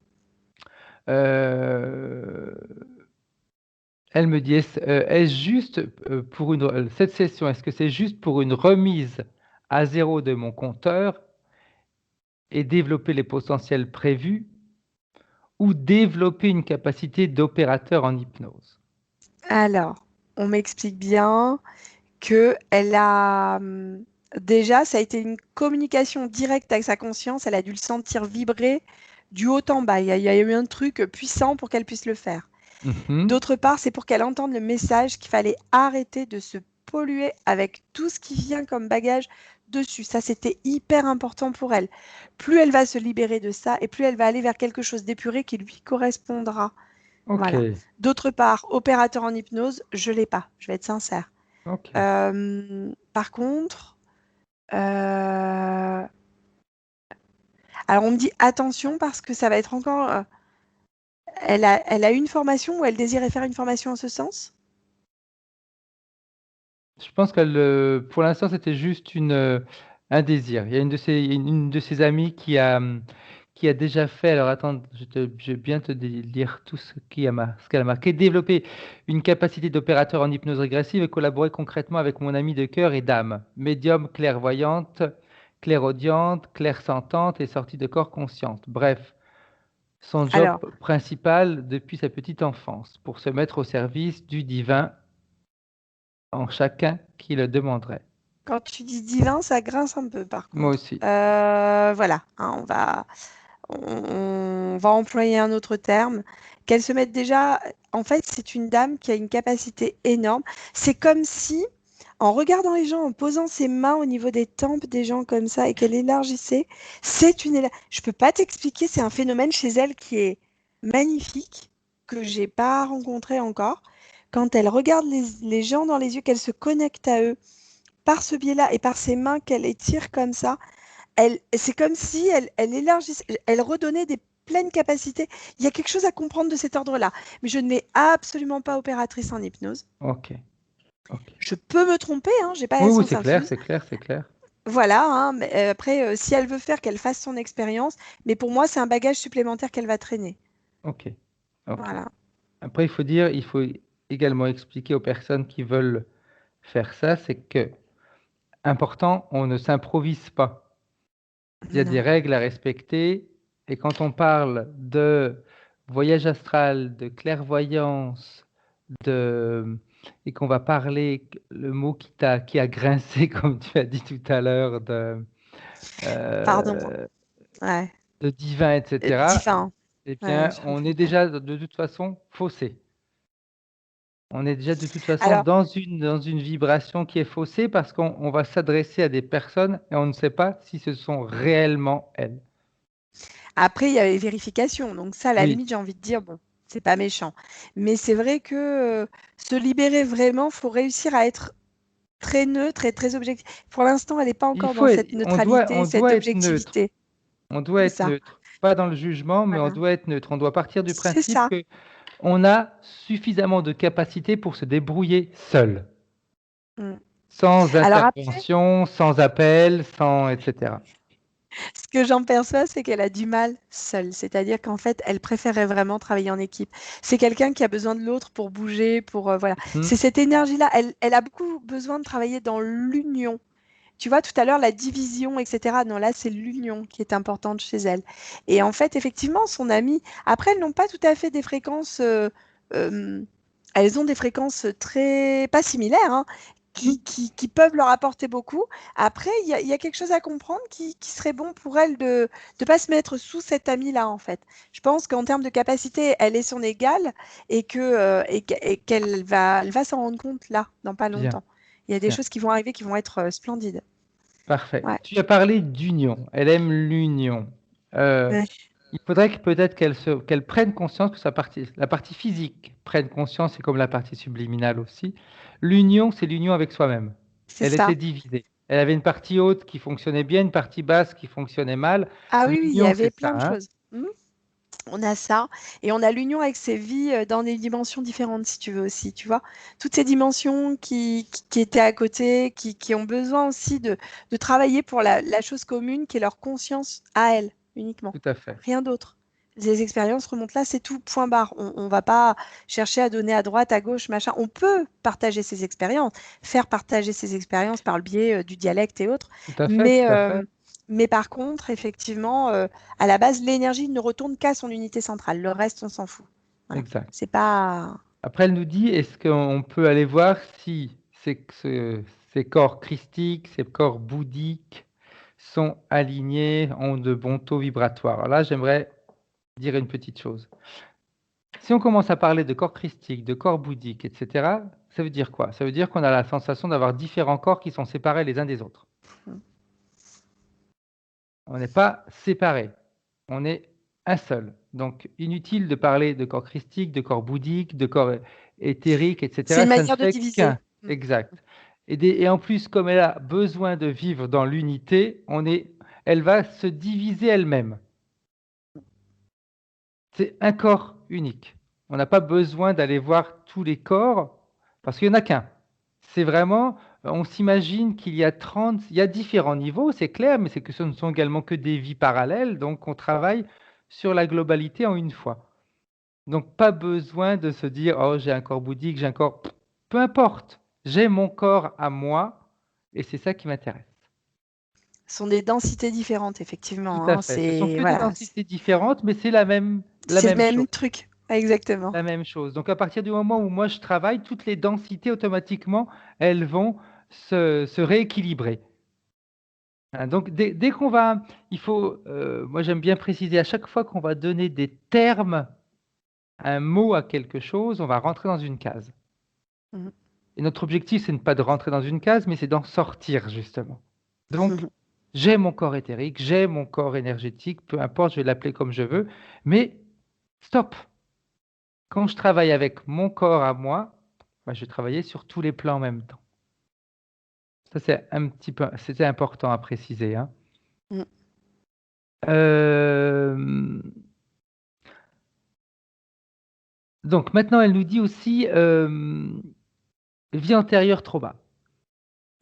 Euh, Elle me dit, est-ce juste pour cette session, est-ce que c'est juste pour une remise à zéro de mon compteur et développer les potentiels prévus ou développer une capacité d'opérateur en hypnose? Alors, on m'explique bien que elle a déjà, ça a été une communication directe avec sa conscience. Elle a dû le sentir vibrer du haut en bas. Il y a eu un truc puissant pour qu'elle puisse le faire. Mhm. D'autre part, c'est pour qu'elle entende le message qu'il fallait arrêter de se polluer avec tout ce qui vient comme bagage dessus. Ça, c'était hyper important pour elle. Plus elle va se libérer de ça et plus elle va aller vers quelque chose d'épuré qui lui correspondra. Ok, Voilà. D'autre part, opérateur en hypnose, je ne l'ai pas, je vais être sincère. ok. Par contre, alors on me dit attention parce que ça va être encore. Elle a eu une formation ou elle désirait faire une formation en ce sens? Je pense pour l'instant, c'était juste un désir. Il y a une de ses amies qui a déjà fait. Alors attends, je vais bien te lire tout ce qu'elle a marqué. Développer une capacité d'opérateur en hypnose régressive et collaborer concrètement avec mon ami de cœur et d'âme, médium clairvoyante, clairaudiente, clairsentante et sortie de corps consciente. Bref, son job Alors, principal depuis sa petite enfance, pour se mettre au service du divin en chacun qui le demanderait. quand tu dis divin, ça grince un peu par Moi contre. aussi. Voilà, hein, on va employer un autre terme. Qu'elle se mette déjà. En fait, c'est une dame qui a une capacité énorme. C'est comme si, en regardant les gens, en posant ses mains au niveau des tempes des gens comme ça et qu'elle élargissait, je peux pas t'expliquer, c'est un phénomène chez elle qui est magnifique, que j'ai pas rencontré encore. Quand elle regarde les gens dans les yeux, qu'elle se connecte à eux par ce biais-là et par ses mains qu'elle étire comme ça, c'est comme si elle élargissait, elle redonnait des pleines capacités. Il y a quelque chose à comprendre de cet ordre-là. Mais je ne l'ai absolument pas opératrice en hypnose. Ok, ok. Je peux me tromper, hein, j'ai pas Oui, la oui, science c'est clair, infuse. c'est clair, c'est clair. Voilà, hein, mais, après, si elle veut faire, qu'elle fasse son expérience. Mais pour moi, c'est un bagage supplémentaire qu'elle va traîner. Ok, ok. Voilà. Après, il faut également expliquer aux personnes qui veulent faire ça, c'est que, important, on ne s'improvise pas. Il y a des Non. règles à respecter, et quand on parle de voyage astral, de clairvoyance, et qu'on va parler le mot qui a grincé, comme tu as dit tout à l'heure, Pardon. euh, Ouais. de divin, etc., Divin. eh Ouais, bien, j'ai on compris. est déjà de toute façon faussé. On est déjà de toute façon Alors, dans une vibration qui est faussée parce qu'on va s'adresser à des personnes et on ne sait pas si ce sont réellement elles. après, il y a les vérifications. Donc ça, à la Oui, limite, j'ai envie de dire, bon, c'est pas méchant. Mais c'est vrai que se libérer vraiment, faut réussir à être très neutre et très objectif. Pour l'instant, elle n'est pas il encore faut dans cette on neutralité, cette doit être neutre. objectivité. On doit C'est être ça. neutre. Pas dans le jugement, mais on Voilà. doit être neutre. On doit partir du C'est principe ça. que on a suffisamment de capacité pour se débrouiller seul, Mm. sans Alors après, intervention, sans appel, sans etc. ce que j'en perçois, c'est qu'elle a du mal seule. C'est-à-dire qu'en fait, elle préférait vraiment travailler en équipe. C'est quelqu'un qui a besoin de l'autre pour bouger, pour voilà. Hmm. C'est cette énergie-là. Elle a beaucoup besoin de travailler dans l'union. Tu vois, tout à l'heure, la division, etc. Non, là, c'est l'union qui est importante chez elle. Et en fait, effectivement, son amie, après, elles n'ont pas tout à fait des fréquences, euh, elles ont des fréquences très, pas similaires, hein, qui peuvent leur apporter beaucoup. Après, il y a quelque chose à comprendre qui serait bon pour elle de ne pas se mettre sous cette amie-là, en fait. Je pense qu'en termes de capacité, elle est son égale et qu'elle va, elle va s'en rendre compte là, dans pas Bien, longtemps. Il y a des bien. choses qui vont arriver qui vont être splendides. Parfait. Ouais. Tu as parlé d'union. Elle aime l'union. Euh, Ouais. il faudrait que peut-être qu'elle prenne conscience que la partie physique prenne conscience, c'est comme la partie subliminale aussi. L'union, c'est l'union avec soi-même. C'est Elle ça. était divisée. Elle avait une partie haute qui fonctionnait bien, une partie basse qui fonctionnait mal. Ah oui, oui, il y L'union, avait c'est ça, plein de hein? choses. On a ça. Et on a l'union avec ses vies dans des dimensions différentes, si tu veux aussi, tu vois. Toutes ces dimensions qui étaient à côté, qui ont besoin aussi de travailler pour la chose commune, qui est leur conscience à elles, uniquement. Tout à fait. Rien d'autre. Les expériences remontent là, c'est tout, point barre. On ne va pas chercher à donner à droite, à gauche, machin. On peut partager ses expériences, faire partager ses expériences par le biais du dialecte et autres. Tout à fait, Mais, tout à fait. mais par contre, effectivement, à la base, l'énergie ne retourne qu'à son unité centrale. Le reste, on s'en fout. Voilà. Exact. C'est pas... Après, elle nous dit, est-ce qu'on peut aller voir si ces corps christiques, ces corps bouddhiques sont alignés, ont de bons taux vibratoires? Alors là, j'aimerais dire une petite chose. Si on commence à parler de corps christiques, de corps bouddhiques, etc., ça veut dire quoi? Ça veut dire qu'on a la sensation d'avoir différents corps qui sont séparés les uns des autres. On n'est pas séparés, on est un seul. Donc, inutile de parler de corps christique, de corps bouddhique, de corps éthérique, etc. C'est une Ça ne manière de fait diviser. qu'un. Exact. Et en plus, comme elle a besoin de vivre dans l'unité, elle va se diviser elle-même. C'est un corps unique. On n'a pas besoin d'aller voir tous les corps parce qu'il n'y en a qu'un. C'est vraiment, on s'imagine qu'il y a 30, il y a différents niveaux, c'est clair, mais c'est que ce ne sont également que des vies parallèles, donc on travaille sur la globalité en une fois. Donc pas besoin de se dire, oh j'ai un corps bouddhique, j'ai un corps... Peu importe, j'ai mon corps à moi et c'est ça qui m'intéresse. Ce sont des densités différentes, effectivement. Tout à Hein. fait. Ce sont que des Voilà, densités différentes, mais c'est la même c'est le même chose. truc. Exactement. La même chose. Donc à partir du moment où moi je travaille, toutes les densités automatiquement, elles vont se rééquilibrer. Hein, donc dès qu'on va, il faut, moi j'aime bien préciser, à chaque fois qu'on va donner des termes, un mot à quelque chose, on va rentrer dans une case. Mhm. Et notre objectif, c'est ne pas de rentrer dans une case, mais c'est d'en sortir justement. Donc j'ai mon corps éthérique, j'ai mon corps énergétique, peu importe, je vais l'appeler comme je veux, mais stop. Quand je travaille avec mon corps à moi, bah, je vais travailler sur tous les plans en même temps. Ça, c'est un petit peu, c'était important à préciser. Hein. Mm. Donc maintenant, elle nous dit aussi vie antérieure trauma.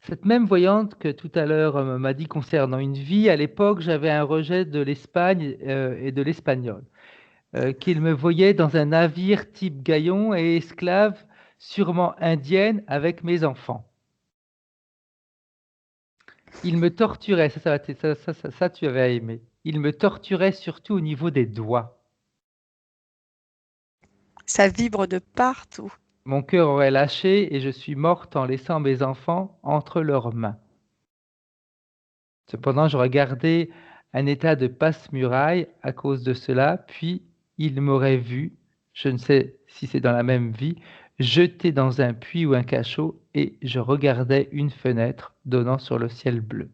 Cette même voyante que tout à l'heure m'a dit concernant une vie, à l'époque, j'avais un rejet de l'Espagne et de l'espagnol, qu'il me voyait dans un navire type Gaillon et esclave, sûrement indienne, avec mes enfants. Il me torturait, ça, tu avais aimé. Il me torturait surtout au niveau des doigts. Ça vibre de partout. Mon cœur aurait lâché et je suis morte en laissant mes enfants entre leurs mains. Cependant, j'aurais gardé un état de passe-muraille à cause de cela, puis il m'aurait vu, je ne sais si c'est dans la même vie, jeté dans un puits ou un cachot et je regardais une fenêtre donnant sur le ciel bleu.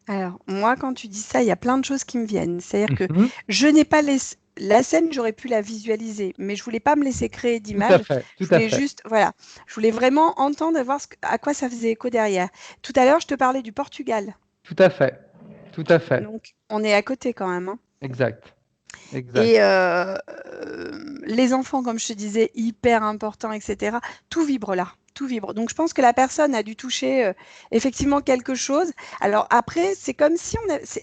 Alors, moi, quand tu dis ça, il y a plein de choses qui me viennent. C'est-à-dire que Mhm. je n'ai pas laissé... La scène, j'aurais pu la visualiser, mais je voulais pas me laisser créer Tout à d'image. fait, tout Je à voulais fait, juste, voilà, je voulais vraiment entendre et voir à quoi ça faisait écho derrière. Tout à l'heure, je te parlais du Portugal. tout à fait, tout à fait, Donc, on est à côté quand même. Hein. exact, exact. Et les enfants, comme je te disais, hyper importants, etc. Tout vibre là, tout vibre. Donc je pense que la personne a dû toucher effectivement quelque chose. Alors après, c'est comme si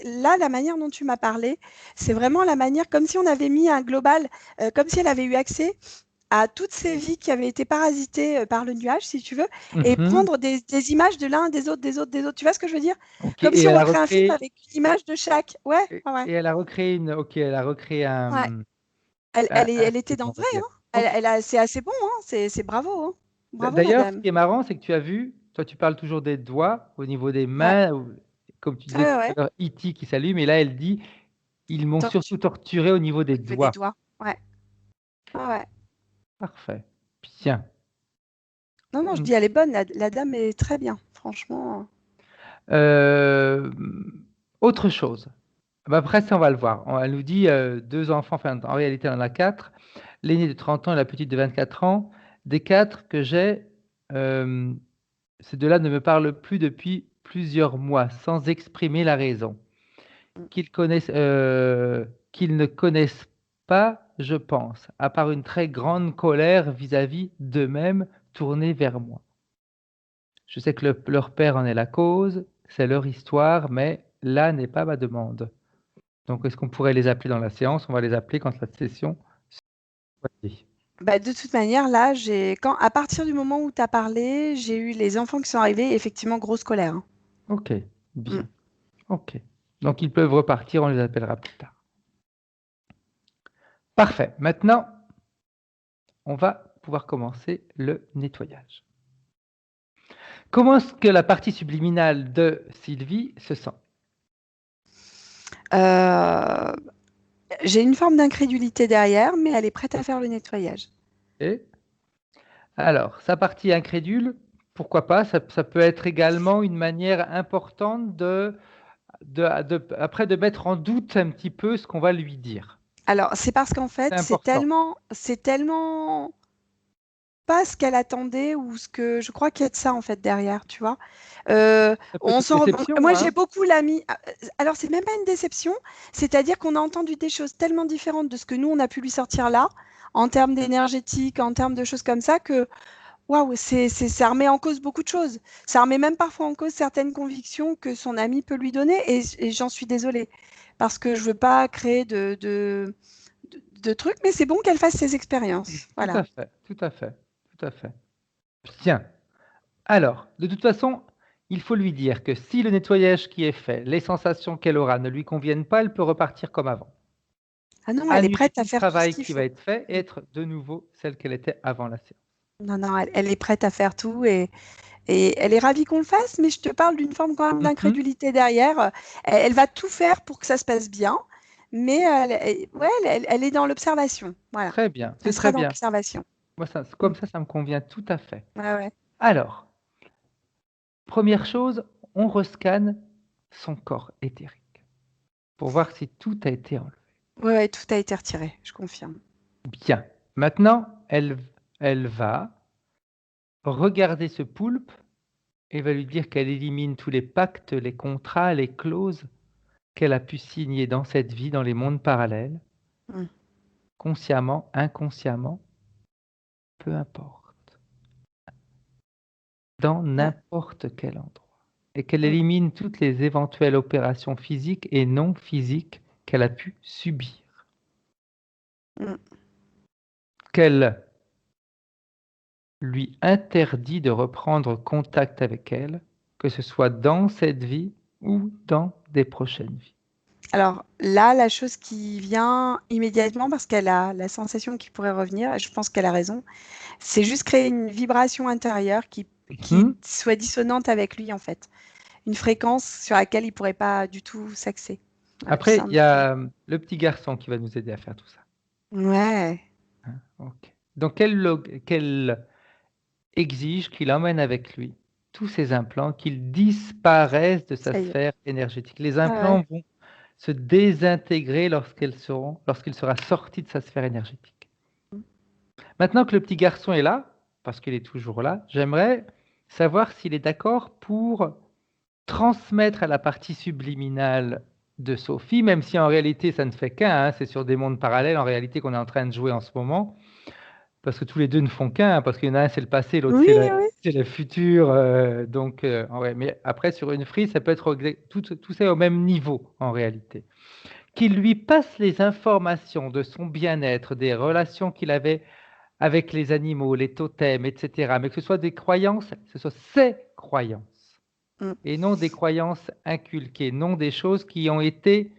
là, la manière dont tu m'as parlé, c'est vraiment la manière comme si on avait mis un global, comme si elle avait eu accès à toutes ces vies qui avaient été parasitées par le nuage, si tu veux, et Mhm. prendre des images de l'un, des autres, des autres, des autres. Tu vois ce que je veux dire? Ok, Comme et si on elle a refait un film recréé, avec une image de chaque. Ouais, ouais, ouais. et elle a recréé elle a recréé Ouais. Elle, un elle était film, dans on le va vrai, dire. hein. Ok. C'est assez bon, hein. C'est bravo, hein. Bravo, D'ailleurs, ce madame. qui est marrant, c'est que tu as vu, toi, tu parles toujours des doigts au niveau des Ouais, mains, comme tu disais ouais, tout à ouais. l'heure, E.T. qui s'allume, et là, elle dit, ils m'ont surtout Tortue torturé au niveau des au niveau des doigts. doigts. Ouais, ouais, ouais. Parfait. Bien. Non, non, je dis, elle est bonne. La dame est très bien, franchement. Euh, Autre chose. Bah, après, ça, on va le voir. Elle nous dit deux enfants, enfin, en réalité, on en a quatre. L'aîné de 30 ans et la petite de 24 ans. Des quatre que j'ai, euh, ces deux-là ne me parlent plus depuis plusieurs mois, sans exprimer la raison. Qu'ils ne connaissent pas, je pense, à part une très grande colère vis-à-vis d'eux-mêmes tournée vers moi. Je sais que leur père en est la cause, c'est leur histoire, mais là n'est pas ma demande. Donc, est-ce qu'on pourrait les appeler dans la séance? On va les appeler quand la session sera terminée. Bah, de toute manière, là, à partir du moment où tu as parlé, j'ai eu les enfants qui sont arrivés, effectivement, grosse colère. Hein. Ok, Mm. bien. Ok. Donc, ils peuvent repartir, on les appellera plus tard. Parfait. Maintenant, on va pouvoir commencer le nettoyage. Comment est-ce que la partie subliminale de Sylvie se sent? Euh, J'ai une forme d'incrédulité derrière, mais elle est prête à faire le nettoyage. Et alors, sa partie incrédule, pourquoi pas? Ça peut être également une manière importante après de mettre en doute un petit peu ce qu'on va lui dire. Alors, c'est parce qu'en C'est fait, important. c'est tellement pas ce qu'elle attendait ou ce que je crois qu'il y a de ça en fait derrière, tu vois. Ça peut être une déception, Moi, hein? j'ai beaucoup l'ami. Alors, c'est même pas une déception, c'est-à-dire qu'on a entendu des choses tellement différentes de ce que nous on a pu lui sortir là, en termes d'énergétique, en termes de choses comme ça, que waouh, ça remet en cause beaucoup de choses. Ça remet même parfois en cause certaines convictions que son ami peut lui donner, et j'en suis désolée parce que je veux pas créer de trucs, mais c'est bon qu'elle fasse ses expériences. Tout Voilà. à fait, tout à fait, tout à fait. Bien. Alors, de toute façon, il faut lui dire que si le nettoyage qui est fait, les sensations qu'elle aura ne lui conviennent pas, elle peut repartir comme avant. Ah non, elle est Annuler prête tout à le faire tout ce travail qu'il qui va faut. être fait et être de nouveau celle qu'elle était avant la séance. Non, non, elle est prête à faire tout et elle est ravie qu'on le fasse, mais je te parle d'une forme quand même Mhm. d'incrédulité derrière. Elle va tout faire pour que ça se passe bien, mais ouais, elle est dans l'observation. Voilà. Très bien, Elle c'est sera très dans bien. l'observation. Moi, Mm. comme ça me convient tout à fait. Ouais, ouais. Alors, première chose, on rescanne son corps éthérique pour voir si tout a été enlevé. Ouais, ouais, tout a été retiré, je confirme. Bien. Maintenant, elle va regarder ce poulpe et va lui dire qu'elle élimine tous les pactes, les contrats, les clauses qu'elle a pu signer dans cette vie, dans les mondes parallèles, Mm. consciemment, inconsciemment, peu importe, dans Ouais. n'importe quel endroit. Et qu'elle Mm. élimine toutes les éventuelles opérations physiques et non physiques qu'elle a pu subir. Mm. Qu'elle lui interdit de reprendre contact avec elle, que ce soit dans cette vie ou dans des prochaines vies. Alors là, la chose qui vient immédiatement, parce qu'elle a la sensation qu'il pourrait revenir, et je pense qu'elle a raison, c'est juste créer une vibration intérieure qui Mhm. soit dissonante avec lui, en fait. Une fréquence sur laquelle il ne pourrait pas du tout s'axer. Voilà, tout Après, il y simplement. a le petit garçon qui va nous aider à faire tout ça. Ouais, Hein, ok. Donc, qu'elle exige qu'il emmène avec lui tous ces implants, qu'ils disparaissent de sa ça y est. sphère énergétique. Les Ouais, ouais. implants vont se désintégrer lorsqu'il sera sorti de sa sphère énergétique. Maintenant que le petit garçon est là, parce qu'il est toujours là, j'aimerais savoir s'il est d'accord pour transmettre à la partie subliminale de Sophie, même si en réalité ça ne fait qu'un, hein, c'est sur des mondes parallèles en réalité qu'on est en train de jouer en ce moment, parce que tous les deux ne font qu'un, parce qu'il y en a un c'est le passé, l'autre Oui, oui. c'est le futur, donc ouais, mais après sur une frise ça peut être tout ça au même niveau en réalité. Qu'il lui passe les informations de son bien-être, des relations qu'il avait avec les animaux, les totems, etc., mais que ce soit des croyances, que ce soit ses croyances Mm. et non des croyances inculquées, non des choses qui ont été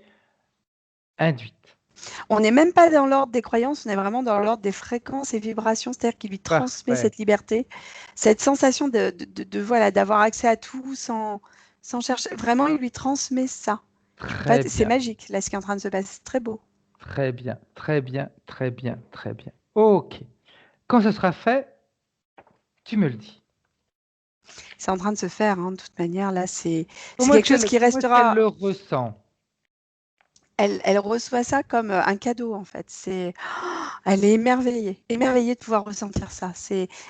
induites. On n'est même pas dans l'ordre des croyances, on est vraiment dans l'ordre des fréquences et vibrations, c'est-à-dire qu'il lui transmet Parfait, cette liberté, cette sensation voilà, d'avoir accès à tout sans chercher. Vraiment, il lui transmet ça. très C'est bien, magique, là, ce qui est en train de se passer. C'est très beau. très bien, très bien, très bien, très bien. Ok. Quand ce sera fait, tu me le dis. C'est en train de se faire, hein, de toute manière. Là, c'est Comment est-ce quelque chose qui comment est-ce qu'elle restera. le ressent? Elle reçoit ça comme un cadeau, en fait. Elle est émerveillée de pouvoir ressentir ça.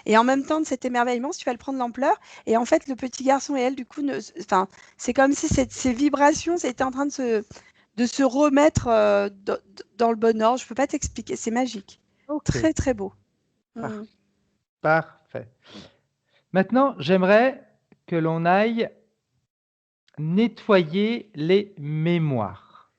Et en même temps de cet émerveillement, si tu vas le prendre l'ampleur, et en fait, le petit garçon et elle, du coup, enfin, c'est comme si ces vibrations étaient en train de se remettre dans le bon ordre. Je ne peux pas t'expliquer. C'est magique. Ok, Très, très beau. parfait. Mm. Parfait. Maintenant, j'aimerais que l'on aille nettoyer les mémoires.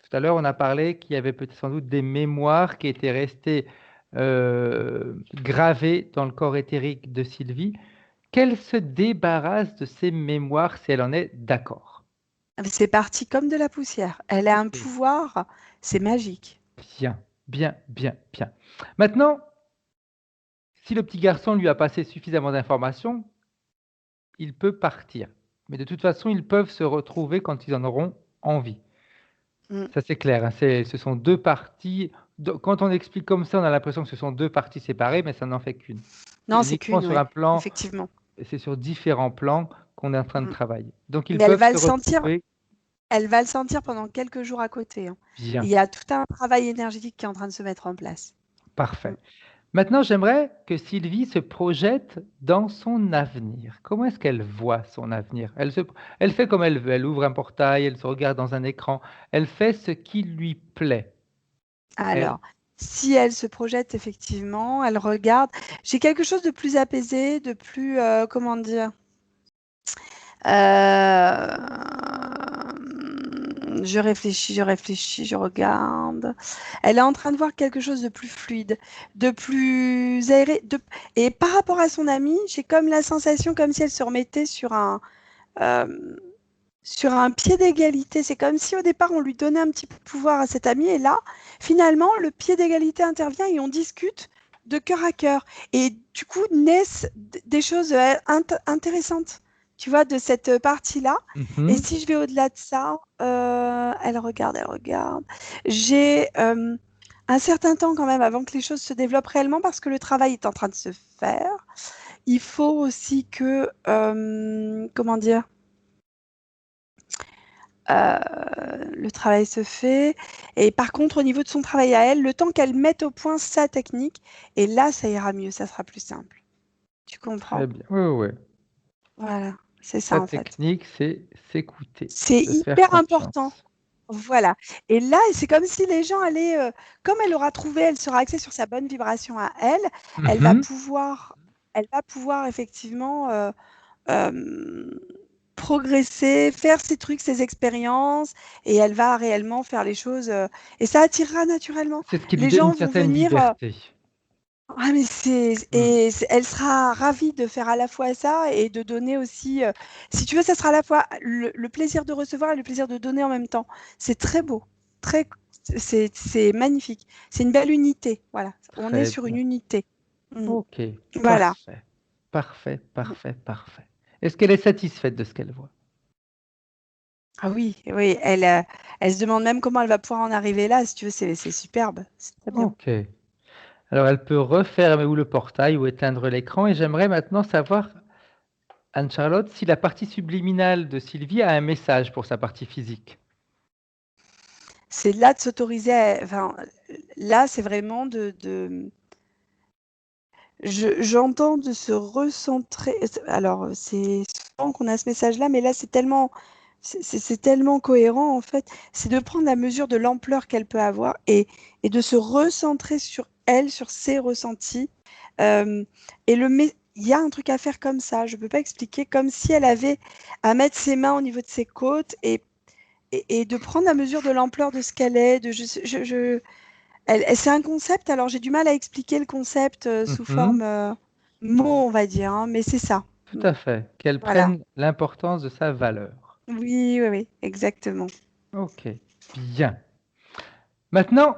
Tout à l'heure, on a parlé qu'il y avait peut-être sans doute des mémoires qui étaient restées gravées dans le corps éthérique de Sylvie. Qu'elle se débarrasse de ces mémoires si elle en est d'accord. C'est parti comme de la poussière. Elle a un Ok. pouvoir, c'est magique. Bien, bien, bien, bien. Maintenant, si le petit garçon lui a passé suffisamment d'informations, il peut partir. Mais de toute façon, ils peuvent se retrouver quand ils en auront envie. Mm. Ça, c'est clair, hein. Ce sont deux parties. Quand on explique comme ça, on a l'impression que ce sont deux parties séparées, mais ça n'en fait qu'une. C'est Non, c'est uniquement qu'une, sur oui, un plan, effectivement. c'est sur différents plans qu'on est en train de Mm. travailler. Donc, ils Mais elle peuvent va se le sentir, retrouver elle va le sentir pendant quelques jours à côté, hein. bien. Il y a tout un travail énergétique qui est en train de se mettre en place. Parfait. Mm. Maintenant, j'aimerais que Sylvie se projette dans son avenir. Comment est-ce qu'elle voit son avenir? Elle fait comme elle veut. Elle ouvre un portail, elle se regarde dans un écran. Elle fait ce qui lui plaît. Alors, si elle se projette effectivement, elle regarde. J'ai quelque chose de plus apaisé, de plus, comment dire, je regarde. Elle est en train de voir quelque chose de plus fluide, de plus aéré. Et par rapport à son amie, j'ai comme la sensation comme si elle se remettait sur un pied d'égalité. C'est comme si au départ, on lui donnait un petit peu de pouvoir à cette amie. Et là, finalement, le pied d'égalité intervient et on discute de cœur à cœur. Et du coup, naissent des choses intéressantes, tu vois, de cette partie-là. Et Mhm. si je vais au-delà de ça, elle regarde, elle regarde. J'ai un certain temps quand même avant que les choses se développent réellement parce que le travail est en train de se faire. Il faut aussi que, comment dire, le travail se fait. Et par contre, au niveau de son travail à elle, le temps qu'elle mette au point sa technique, et là, ça ira mieux, ça sera plus simple. Tu comprends? Très bien. Oui, oui, oui. Voilà, c'est ça Sa en fait. technique, c'est s'écouter, C'est se faire hyper important. confiance. Voilà. Et là, c'est comme si les gens allaient, comme elle aura trouvé, elle sera axée sur sa bonne vibration à elle, Mhm. elle va pouvoir effectivement progresser, faire ses trucs, ses expériences, et elle va réellement faire les choses, et ça attirera naturellement. C'est ce qui lui Les donne gens une vont certaine venir, liberté. ah mais elle sera ravie de faire à la fois ça et de donner aussi, si tu veux, ça sera à la fois le plaisir de recevoir et le plaisir de donner en même temps. C'est très beau, très, c'est magnifique. C'est une belle unité, voilà. On est Très sur une bien. unité. Mm. Ok, Voilà. parfait. Parfait, parfait, parfait. Est-ce qu'elle est satisfaite de ce qu'elle voit? Ah oui, oui, elle se demande même comment elle va pouvoir en arriver là. Si tu veux, c'est superbe, c'est très bien. Ok. Alors, elle peut refermer ou le portail ou éteindre l'écran. Et j'aimerais maintenant savoir, Anne-Charlotte, si la partie subliminale de Sylvie a un message pour sa partie physique. C'est là de s'autoriser enfin, là, c'est vraiment j'entends de se recentrer. Alors, c'est souvent qu'on a ce message-là, mais là, c'est tellement cohérent, en fait. C'est de prendre la mesure de l'ampleur qu'elle peut avoir et de se recentrer sur elle, sur ses ressentis. Euh, il y a un truc à faire comme ça, je ne peux pas expliquer, comme si elle avait à mettre ses mains au niveau de ses côtes et de prendre la mesure de l'ampleur de ce qu'elle est. C'est un concept, alors j'ai du mal à expliquer le concept sous Mhm. forme mot, on va dire, hein, mais c'est ça. Tout à fait. Qu'elle Voilà. prenne l'importance de sa valeur. Oui, oui, oui, exactement. Ok, bien. Maintenant,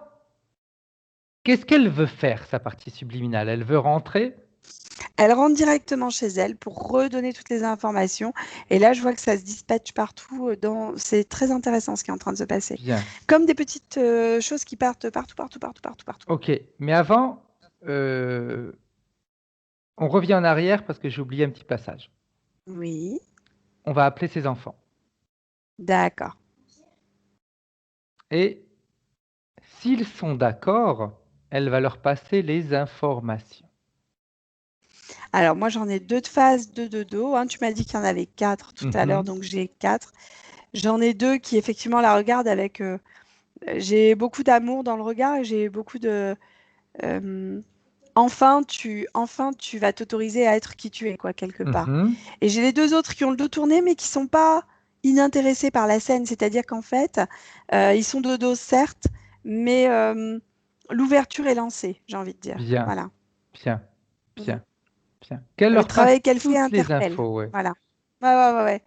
qu'est-ce qu'elle veut faire, sa partie subliminale? Elle veut rentrer? Elle rentre directement chez elle pour redonner toutes les informations. Et là, je vois que ça se dispatche partout. C'est très intéressant ce qui est en train de se passer. Bien. Comme des petites choses qui partent partout, partout, partout, partout, partout. Ok, mais avant, euh, on revient en arrière parce que j'ai oublié un petit passage. Oui, On va appeler ses enfants. d'accord. Et s'ils sont d'accord, elle va leur passer les informations. Alors, moi, j'en ai 2 de face, 2 de dos, hein. Tu m'as dit qu'il y en avait 4 tout à l'heure, Mhm. donc j'ai 4. J'en ai 2 qui, effectivement, la regardent avec... j'ai beaucoup d'amour dans le regard et j'ai beaucoup de... euh, enfin, tu vas t'autoriser à être qui tu es, quoi, quelque part. Mhm. Et j'ai les 2 autres qui ont le dos tourné, mais qui sont pas inintéressés par la scène, c'est-à-dire qu'en fait, ils sont de dos, certes, mais l'ouverture est lancée, j'ai envie de dire. Bien, Voilà. bien, Mm. bien, bien. Qu'elle Le leur passe travail qu'elle fait toutes les interpelle. infos, ouais. Voilà. Ouais, ouais, ouais, ouais.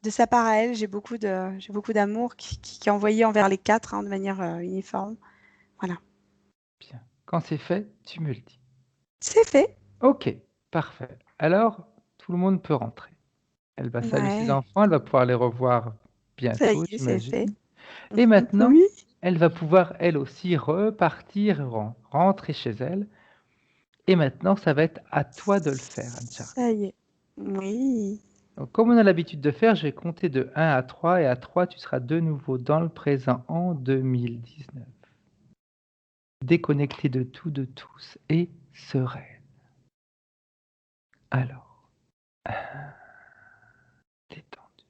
De sa part à elle, j'ai beaucoup d'amour qui est envoyé envers les quatre, hein, de manière uniforme. Voilà. Bien. Quand c'est fait, tu me le dis. C'est fait. Ok, parfait. Alors, tout le monde peut rentrer. Elle va saluer ses Ouais. enfants, elle va pouvoir les revoir Ça y bientôt, est, c'est fait. j'imagine. Et maintenant, Oui. elle va pouvoir, elle aussi, repartir, rentrer chez elle. Et maintenant, ça va être à toi de le faire, Anne-Charlotte. Ça y est. Oui. Donc, comme on a l'habitude de faire, je vais compter de 1 à 3, et à 3, tu seras de nouveau dans le présent en 2019. Déconnecté de tout, de tous, et sereine. Alors, détendu,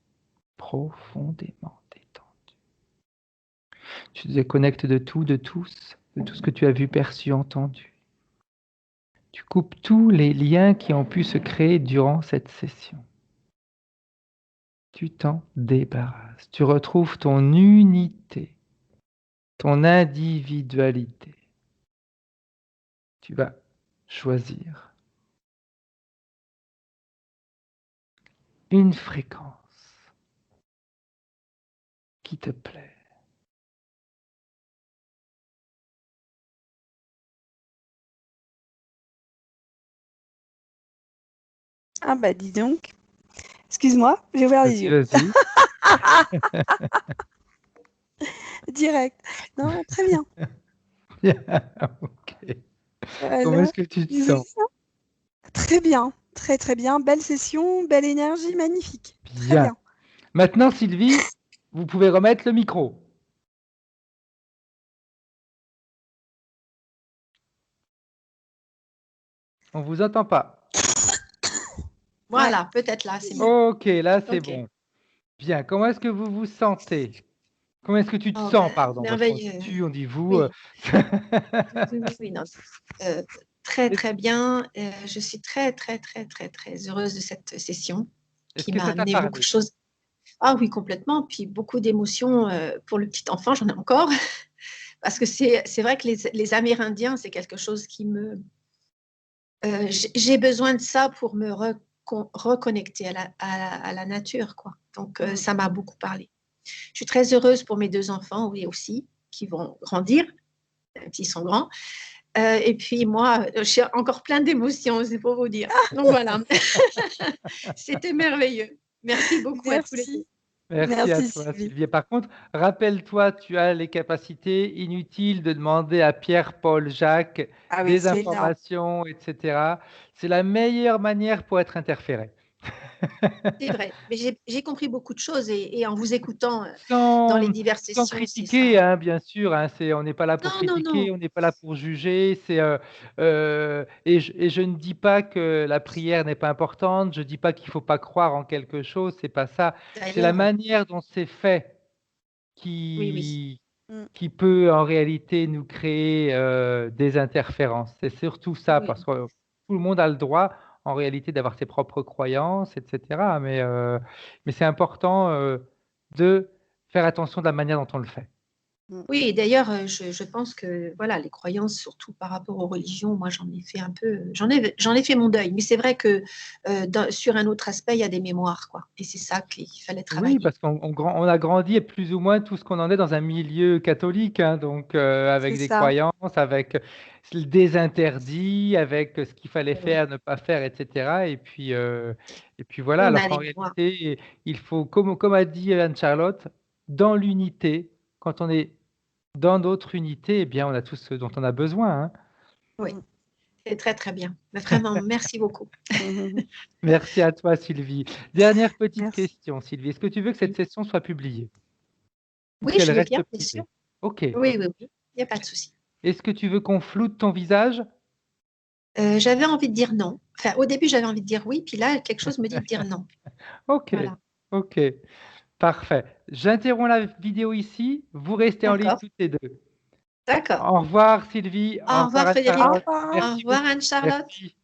profondément détendu. Tu te déconnectes de tout, de tous, de tout ce que tu as vu, perçu, entendu. Tu coupes tous les liens qui ont pu se créer durant cette session. Tu t'en débarrasses. Tu retrouves ton unité, ton individualité. Tu vas choisir une fréquence qui te plaît. Ah bah dis donc. Excuse-moi, j'ai ouvert les Vas-y, yeux. vas-y. Direct. Non, très bien. Ok. Comment Voilà. est-ce que tu te C'est sens? ça. Très bien. Très très bien. Belle session, belle énergie, magnifique. Très Bien. bien. Maintenant, Sylvie, vous pouvez remettre le micro. On ne vous entend pas. Voilà, peut-être là, c'est mieux. Ok, là, c'est Ok. bon. Bien. Comment est-ce que vous vous sentez? Comment est-ce que tu te Oh, sens, ben, pardon? Parce qu'on dit merveilleux. tu, on dit vous. Oui, oui, oui, oui, oui, non. Très, très bien. Je suis très, très, très, très, très heureuse de cette session Est-ce qui que m'a ça t'a amené beaucoup de parlé? choses. Ah oui, complètement. Puis beaucoup d'émotions pour le petit enfant, j'en ai encore. Parce que c'est vrai que les Amérindiens, c'est quelque chose qui me... j'ai besoin de ça pour me reconnecter à la nature, quoi. Donc, ça m'a beaucoup parlé. Je suis très heureuse pour mes deux enfants, oui, aussi, qui vont grandir, même s'ils sont grands. Et puis moi, j'ai encore plein d'émotions, c'est pour vous dire. Donc voilà, c'était merveilleux. Merci beaucoup à tous les deux. Merci. Merci à Merci toi, Sylvie. Sylvie. Et par contre, rappelle-toi, tu as les capacités inutiles de demander à Pierre, Paul, Jacques Ah oui, des c'est énorme. informations, etc. C'est la meilleure manière pour être interféré. C'est vrai, mais j'ai compris beaucoup de choses et en vous écoutant dans les Sans, diverses sans sessions, c'est critiquer, ça. hein, bien sûr. Hein, on n'est pas là pour Non, non, non. critiquer, on n'est pas là pour juger. Et je ne dis pas que la prière n'est pas importante. Je ne dis pas qu'il ne faut pas croire en quelque chose. C'est pas ça. C'est la D'ailleurs, manière dont c'est fait oui, oui, qui, Mm. qui peut en réalité nous créer des interférences. C'est surtout ça, oui, parce que tout le monde a le droit en réalité d'avoir ses propres croyances, etc. Mais c'est important de faire attention de la manière dont on le fait. Mm. oui. Et d'ailleurs, je pense que voilà, les croyances, surtout par rapport aux religions, moi j'en ai fait un peu, j'en ai fait mon deuil. Mais c'est vrai que sur un autre aspect, il y a des mémoires, quoi. Et c'est ça qu'il fallait Oui, travailler. parce on a grandi plus ou moins tout ce qu'on en est dans un milieu catholique, hein, donc C'est avec des ça. croyances, avec des interdits, avec ce qu'il fallait Oui, faire, ne pas faire, etc. Et puis voilà, on alors a qu'en les mémoires. réalité, il faut, comme a dit Anne-Charlotte, dans l'unité, quand on est dans notre unité, eh bien, on a tout ce dont on a besoin. Hein. Oui, Mm. c'est très, très bien. Mais vraiment, merci beaucoup. Mhm. Merci à toi, Sylvie. Dernière petite Merci. question, Sylvie. Est-ce que tu veux que cette session soit publiée ou Oui, qu'elle je veux reste bien, bien sûr. privée? Ok. Oui, oui, oui, il n'y a pas de souci. Est-ce que tu veux qu'on floute ton visage? J'avais envie de dire non. Enfin, au début, j'avais envie de dire oui, puis là, quelque chose me dit de dire non. Ok, Voilà. ok, parfait. J'interromps la vidéo ici. Vous restez en ligne D'accord, toutes les deux. d'accord. Au revoir Sylvie, au Au revoir revoir, Au Frédéric. Anne-Charlotte. revoir. Au Merci revoir, beaucoup. Anne-Charlotte. Merci.